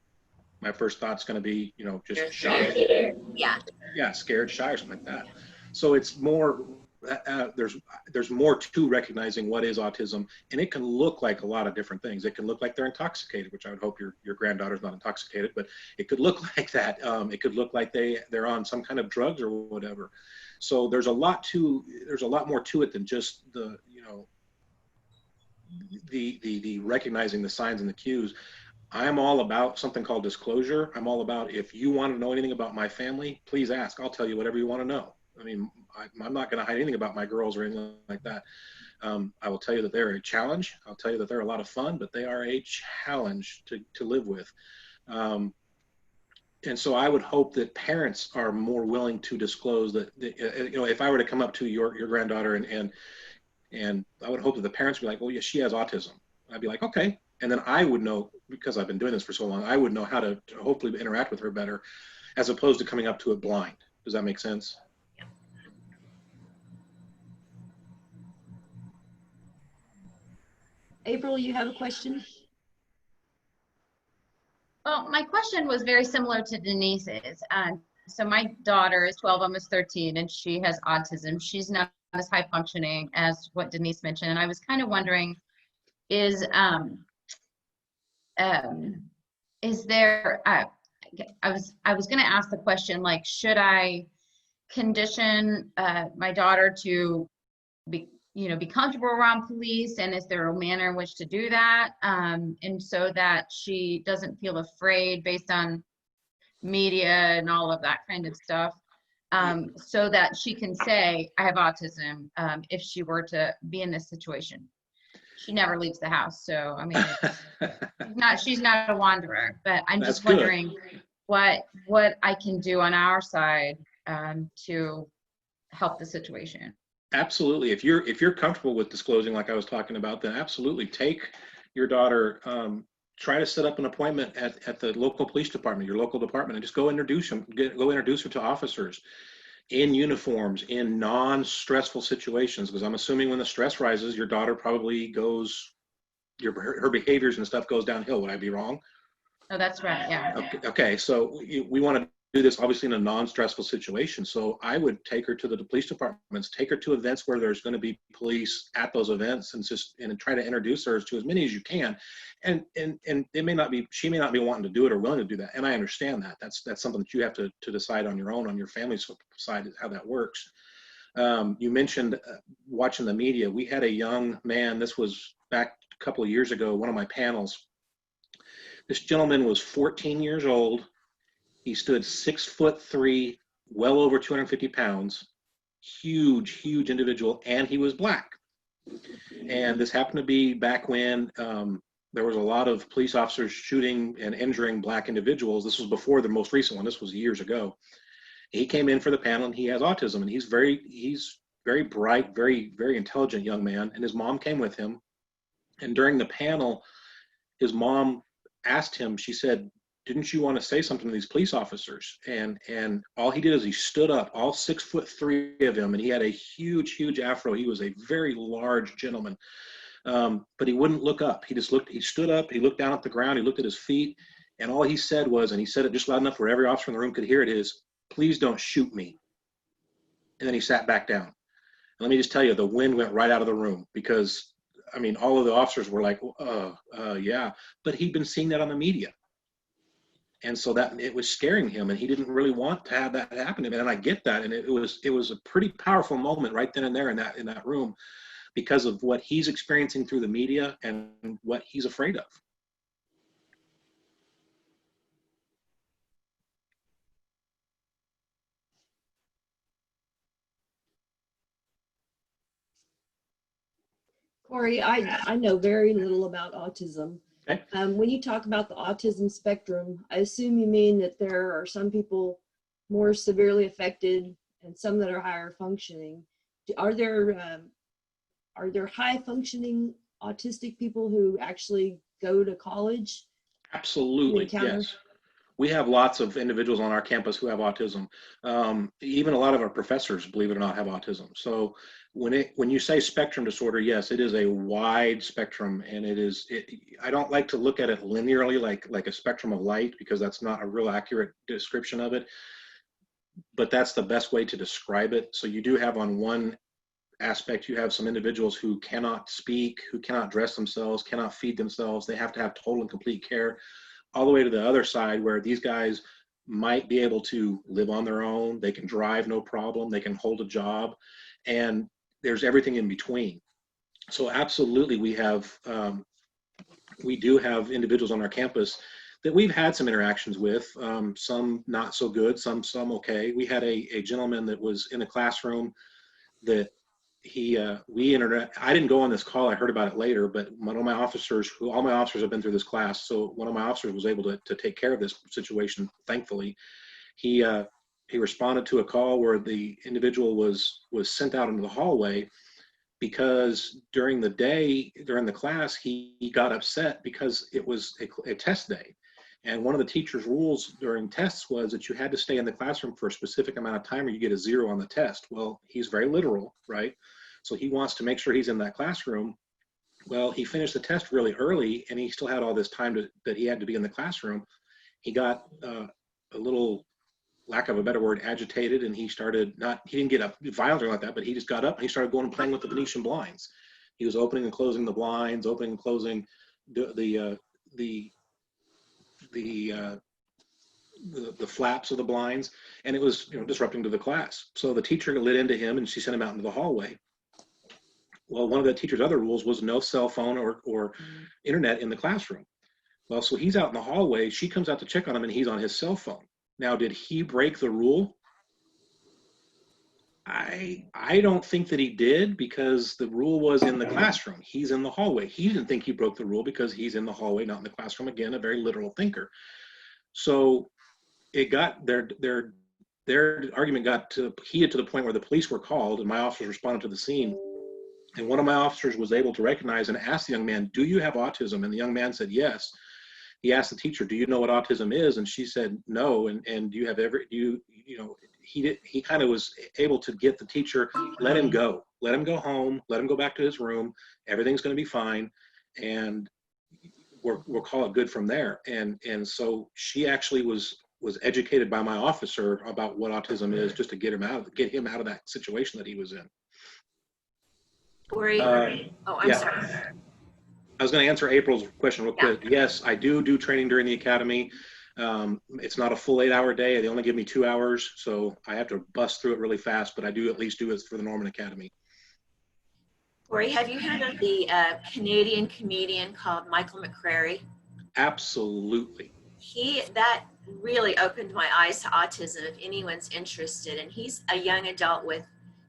My first thought's going to be, just shy. Yeah, scared, shy, or something like that. So it's more, there's more to recognizing what is autism, and it can look like a lot of different things. It can look like they're intoxicated, which I would hope your granddaughter's not intoxicated, but it could look like that. It could look like they're on some kind of drugs or whatever. So there's a lot more to it than just the recognizing the signs and the cues. I'm all about something called disclosure. I'm all about, if you want to know anything about my family, please ask. I'll tell you whatever you want to know. I mean, I'm not going to hide anything about my girls or anything like that. I will tell you that they're a challenge. I'll tell you that they're a lot of fun, but they are a challenge to live with. And so I would hope that parents are more willing to disclose that, if I were to come up to your granddaughter and I would hope that the parents would be like, well, yeah, she has autism. I'd be like, okay. And then I would know, because I've been doing this for so long, I would know how to hopefully interact with her better, as opposed to coming up to it blind. Does that make sense? April, you have a question? Well, my question was very similar to Denise's. So my daughter is 12, almost 13, and she has autism. She's not as high functioning as what Denise mentioned. And I was kind of wondering, is there, I was going to ask the question, like, should I condition my daughter to be comfortable around police, and is there a manner in which to do that, and so that she doesn't feel afraid based on media and all of that kind of stuff, so that she can say, I have autism, if she were to be in this situation. She never leaves the house, so I mean, she's not a wanderer, but I'm just wondering what I can do on our side to help the situation. Absolutely. If you're comfortable with disclosing, like I was talking about, then absolutely take your daughter, try to set up an appointment at the local police department, your local department, and just go introduce her to officers in uniforms, in non-stressful situations, because I'm assuming when the stress rises, your daughter probably her behaviors and stuff goes downhill. Would I be wrong? Oh, that's right. Yeah. Okay. So we want to do this obviously in a non-stressful situation. So I would take her to the police departments, take her to events where there's going to be police at those events, and try to introduce her to as many as you can. And she may not be wanting to do it or willing to do that. And I understand that. That's something that you have to decide on your own, on your family's side, how that works. You mentioned watching the media. We had a young man, this was back a couple of years ago, one of my panels. This gentleman was 14 years old. He stood 6'3", well over 250 pounds, huge individual, and he was black. And this happened to be back when there was a lot of police officers shooting and injuring black individuals. This was before the most recent one. This was years ago. He came in for the panel, and he has autism, and he's very bright, very intelligent young man. And his mom came with him. And during the panel, his mom asked him, she said, didn't you want to say something to these police officers? And all he did is he stood up, all 6'3" of him, and he had a huge afro. He was a very large gentleman, but he wouldn't look up. He stood up, he looked down at the ground, he looked at his feet, and all he said was, and he said it just loud enough where every officer in the room could hear it, is, "Please don't shoot me." And then he sat back down. And let me just tell you, the wind went right out of the room, because I mean, all of the officers were like, yeah, but he'd been seeing that on the media. And so that it was scaring him, and he didn't really want to have that happen to him. And I get that. And it was a pretty powerful moment right then and there in that room, because of what he's experiencing through the media and what he's afraid of. Corey, I know very little about autism. Okay. When you talk about the autism spectrum, I assume you mean that there are some people more severely affected and some that are higher functioning. Are there high functioning autistic people who actually go to college? Absolutely, yes. We have lots of individuals on our campus who have autism. Even a lot of our professors, believe it or not, have autism. So when you say spectrum disorder, yes, it is a wide spectrum, and I don't like to look at it linearly like a spectrum of light, because that's not a real accurate description of it. But that's the best way to describe it. So you do have, on one aspect, you have some individuals who cannot speak, who cannot dress themselves, cannot feed themselves. They have to have total and complete care, all the way to the other side where these guys might be able to live on their own. They can drive no problem. They can hold a job, and there's everything in between. So absolutely, we do have individuals on our campus that we've had some interactions with, some not so good, some okay. We had a gentleman that was in a classroom that I didn't go on this call, I heard about it later, but one of my officers, all my officers have been through this class, so one of my officers was able to take care of this situation, thankfully. He responded to a call where the individual was sent out into the hallway because during the class, he got upset because it was a test day. And one of the teacher's rules during tests was that you had to stay in the classroom for a specific amount of time or you get a 0 on the test. Well, he's very literal, right? So he wants to make sure he's in that classroom. Well, he finished the test really early, and he still had all this time that he had to be in the classroom. He got a little, lack of a better word, agitated, and he didn't get up violent or like that, but he just got up and he started going and playing with the Venetian blinds. He was opening and closing the blinds, opening and closing the flaps of the blinds, and it was disrupting to the class. So the teacher lit into him, and she sent him out into the hallway. Well, one of the teacher's other rules was no cell phone or internet in the classroom. Well, so he's out in the hallway. She comes out to check on him, and he's on his cell phone. Now, did he break the rule? I don't think that he did, because the rule was in the classroom. He's in the hallway. He didn't think he broke the rule because he's in the hallway, not in the classroom. Again, a very literal thinker. So it got their argument got heated to the point where the police were called, and my officers responded to the scene. And one of my officers was able to recognize and ask the young man, "Do you have autism?" And the young man said, "Yes." He asked the teacher, "Do you know what autism is?" And she said, "No." And do you have he kind of was able to get the teacher, let him go home, let him go back to his room. Everything's going to be fine. And we'll call it good from there. And so she actually was educated by my officer about what autism is, just to get him out of that situation that he was in. Corey, I'm sorry. I was going to answer April's question real quick. Yes, I do training during the academy. It's not a full 8-hour day. They only give me 2 hours, so I have to bust through it really fast, but I do at least do it for the Norman Academy. Corey, have you heard of the Canadian comedian called Michael McCrary? Absolutely. That really opened my eyes to autism, if anyone's interested. And he's a young adult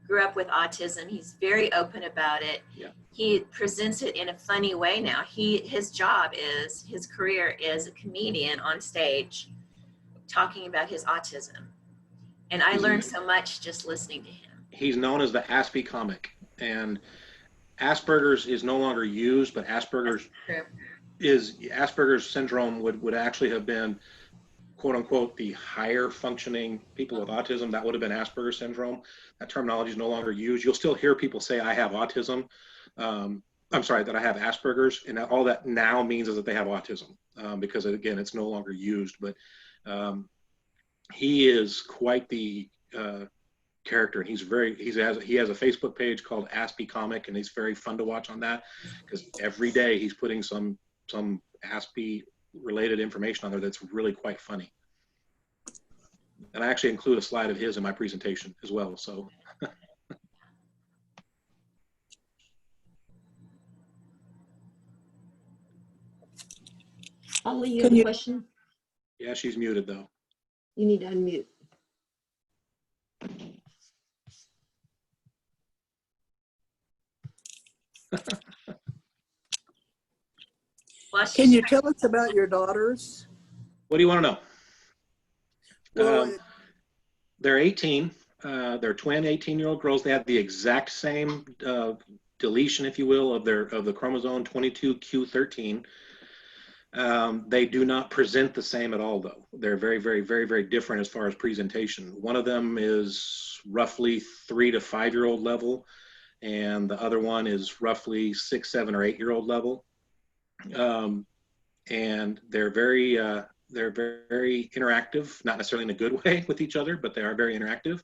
grew up with autism. He's very open about it. Yeah. He presents it in a funny way now. His career is a comedian on stage talking about his autism. And I learned so much just listening to him. He's known as the Aspie comic, and Asperger's is no longer used, but Asperger's syndrome would actually have been quote unquote, the higher functioning people with autism, that would have been Asperger's syndrome. That terminology is no longer used. You'll still hear people say, I have autism. I'm sorry, that I have Asperger's, and all that now means is that they have autism, because again, it's no longer used. But he is quite the character, and he has a Facebook page called Aspie Comic, and he's very fun to watch on that, because every day he's putting some Aspie related information on there that's really quite funny. And I actually include a slide of his in my presentation as well. So. Holly, you have a question? Yeah, she's muted though. You need to unmute. Can you tell us about your daughters? What do you want to know? Well, They're 18. They're twin 18-year-old girls. They have the exact same deletion, if you will, of the chromosome 22q13. They do not present the same at all, though. They're very, very, very, very different as far as presentation. One of them is roughly 3 to 5-year-old level, and the other one is roughly 6, 7, or 8-year-old level. And they're very interactive, not necessarily in a good way with each other, but they are very interactive.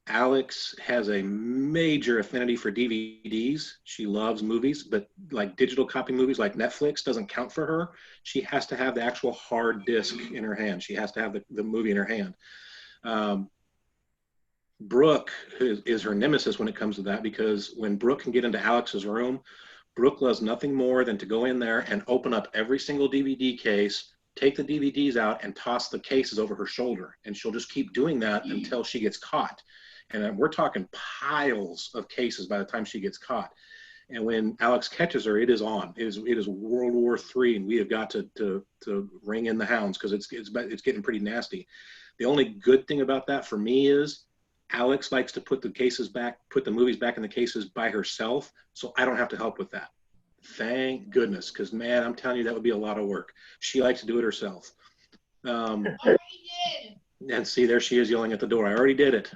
Alex has a major affinity for DVDs. She loves movies, but like digital copy movies like Netflix doesn't count for her. She has to have the actual hard disk in her hand. She has to have the movie in her hand. Brooke is her nemesis when it comes to that, because when Brooke can get into Alex's room, Brooke loves nothing more than to go in there and open up every single DVD case, take the DVDs out, and toss the cases over her shoulder. And she'll just keep doing that until she gets caught. And we're talking piles of cases by the time she gets caught. And when Alex catches her, it is on. It is World War III, and we have got to ring in the hounds, because it's getting pretty nasty. The only good thing about that for me is Alex likes to put the movies back in the cases by herself, so I don't have to help with that. Thank goodness, because man, I'm telling you, that would be a lot of work. She likes to do it herself. And see, there she is yelling at the door. I already did it.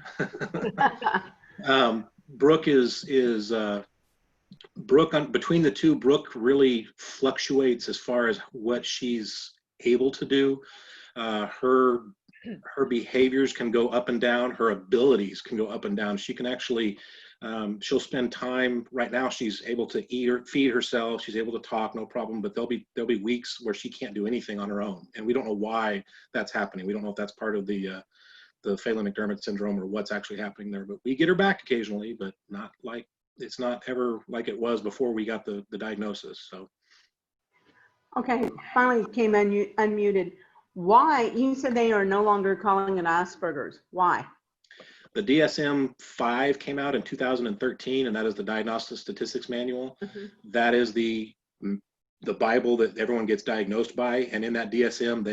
Brooke Brooke, between the two, Brooke really fluctuates as far as what she's able to do. Her behaviors can go up and down. Her abilities can go up and down. She can actually, she'll spend time, right now she's able to eat or feed herself. She's able to talk, no problem, but there'll be weeks where she can't do anything on her own. And we don't know why that's happening. We don't know if that's part of the Phelan-McDermott syndrome or what's actually happening there, but we get her back occasionally, but it's not ever like it was before we got the diagnosis. So. Okay, finally came unmuted. Why? You said they are no longer calling it Asperger's. Why? The DSM-5 came out in 2013, and that is the Diagnostic Statistics Manual. Mm-hmm. That is the Bible that everyone gets diagnosed by, and in that DSM,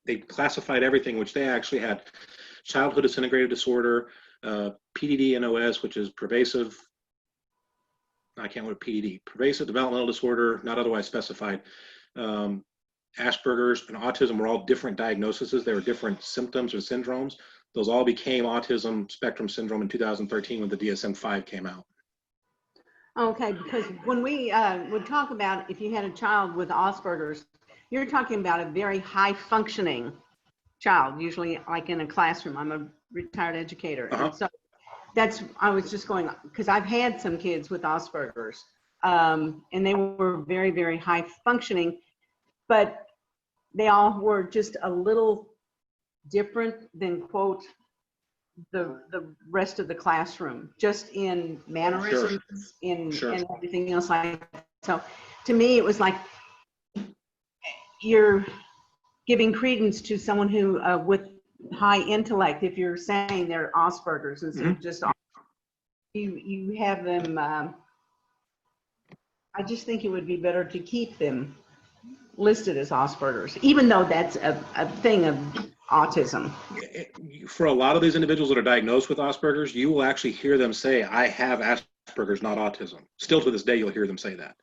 they classified everything, which they actually had childhood disintegrative disorder, PDD-NOS, which is pervasive. I can't remember PDD, pervasive developmental disorder, not otherwise specified. Asperger's and autism were all different diagnoses. They were different symptoms or syndromes. Those all became autism spectrum syndrome in 2013 when the DSM-5 came out. Okay, because when we would talk about if you had a child with Asperger's, you're talking about a very high functioning child, usually like in a classroom. I'm a retired educator. Uh-huh. And so I was just going, because I've had some kids with Asperger's, and they were very, very high functioning, but they all were just a little different than, quote, the rest of the classroom, just in mannerisms, sure. And everything else like that. So to me, it was like you're giving credence to someone who with high intellect, if you're saying they're Asperger's, instead of just you have them. I just think it would be better to keep them listed as Asperger's, even though that's a thing of autism. For a lot of these individuals that are diagnosed with Asperger's, you will actually hear them say, I have Asperger's, not autism. Still to this day, you'll hear them say that.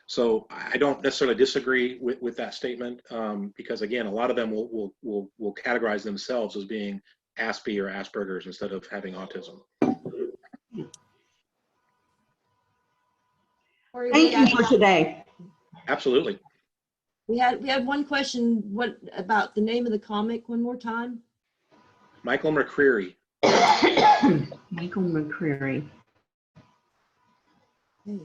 So I don't necessarily disagree with that statement, because again, a lot of them will categorize themselves as being Aspie or Asperger's instead of having autism. Thank you for today. Absolutely. We had one question. What about the name of the comic one more time? Michael McCreary. Michael McCreary. Okay.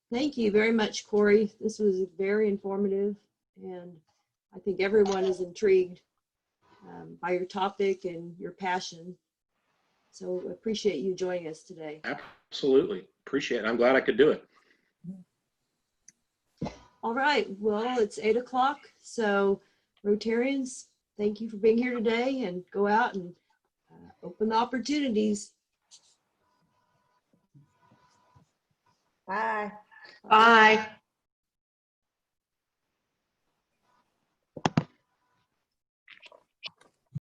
Thank you very much, Corey. This was very informative, and I think everyone is intrigued by your topic and your passion. So appreciate you joining us today. Absolutely. Appreciate it. I'm glad I could do it. All right. Well, it's 8 o'clock. So Rotarians, thank you for being here today, and go out and open the opportunities. Bye. Bye.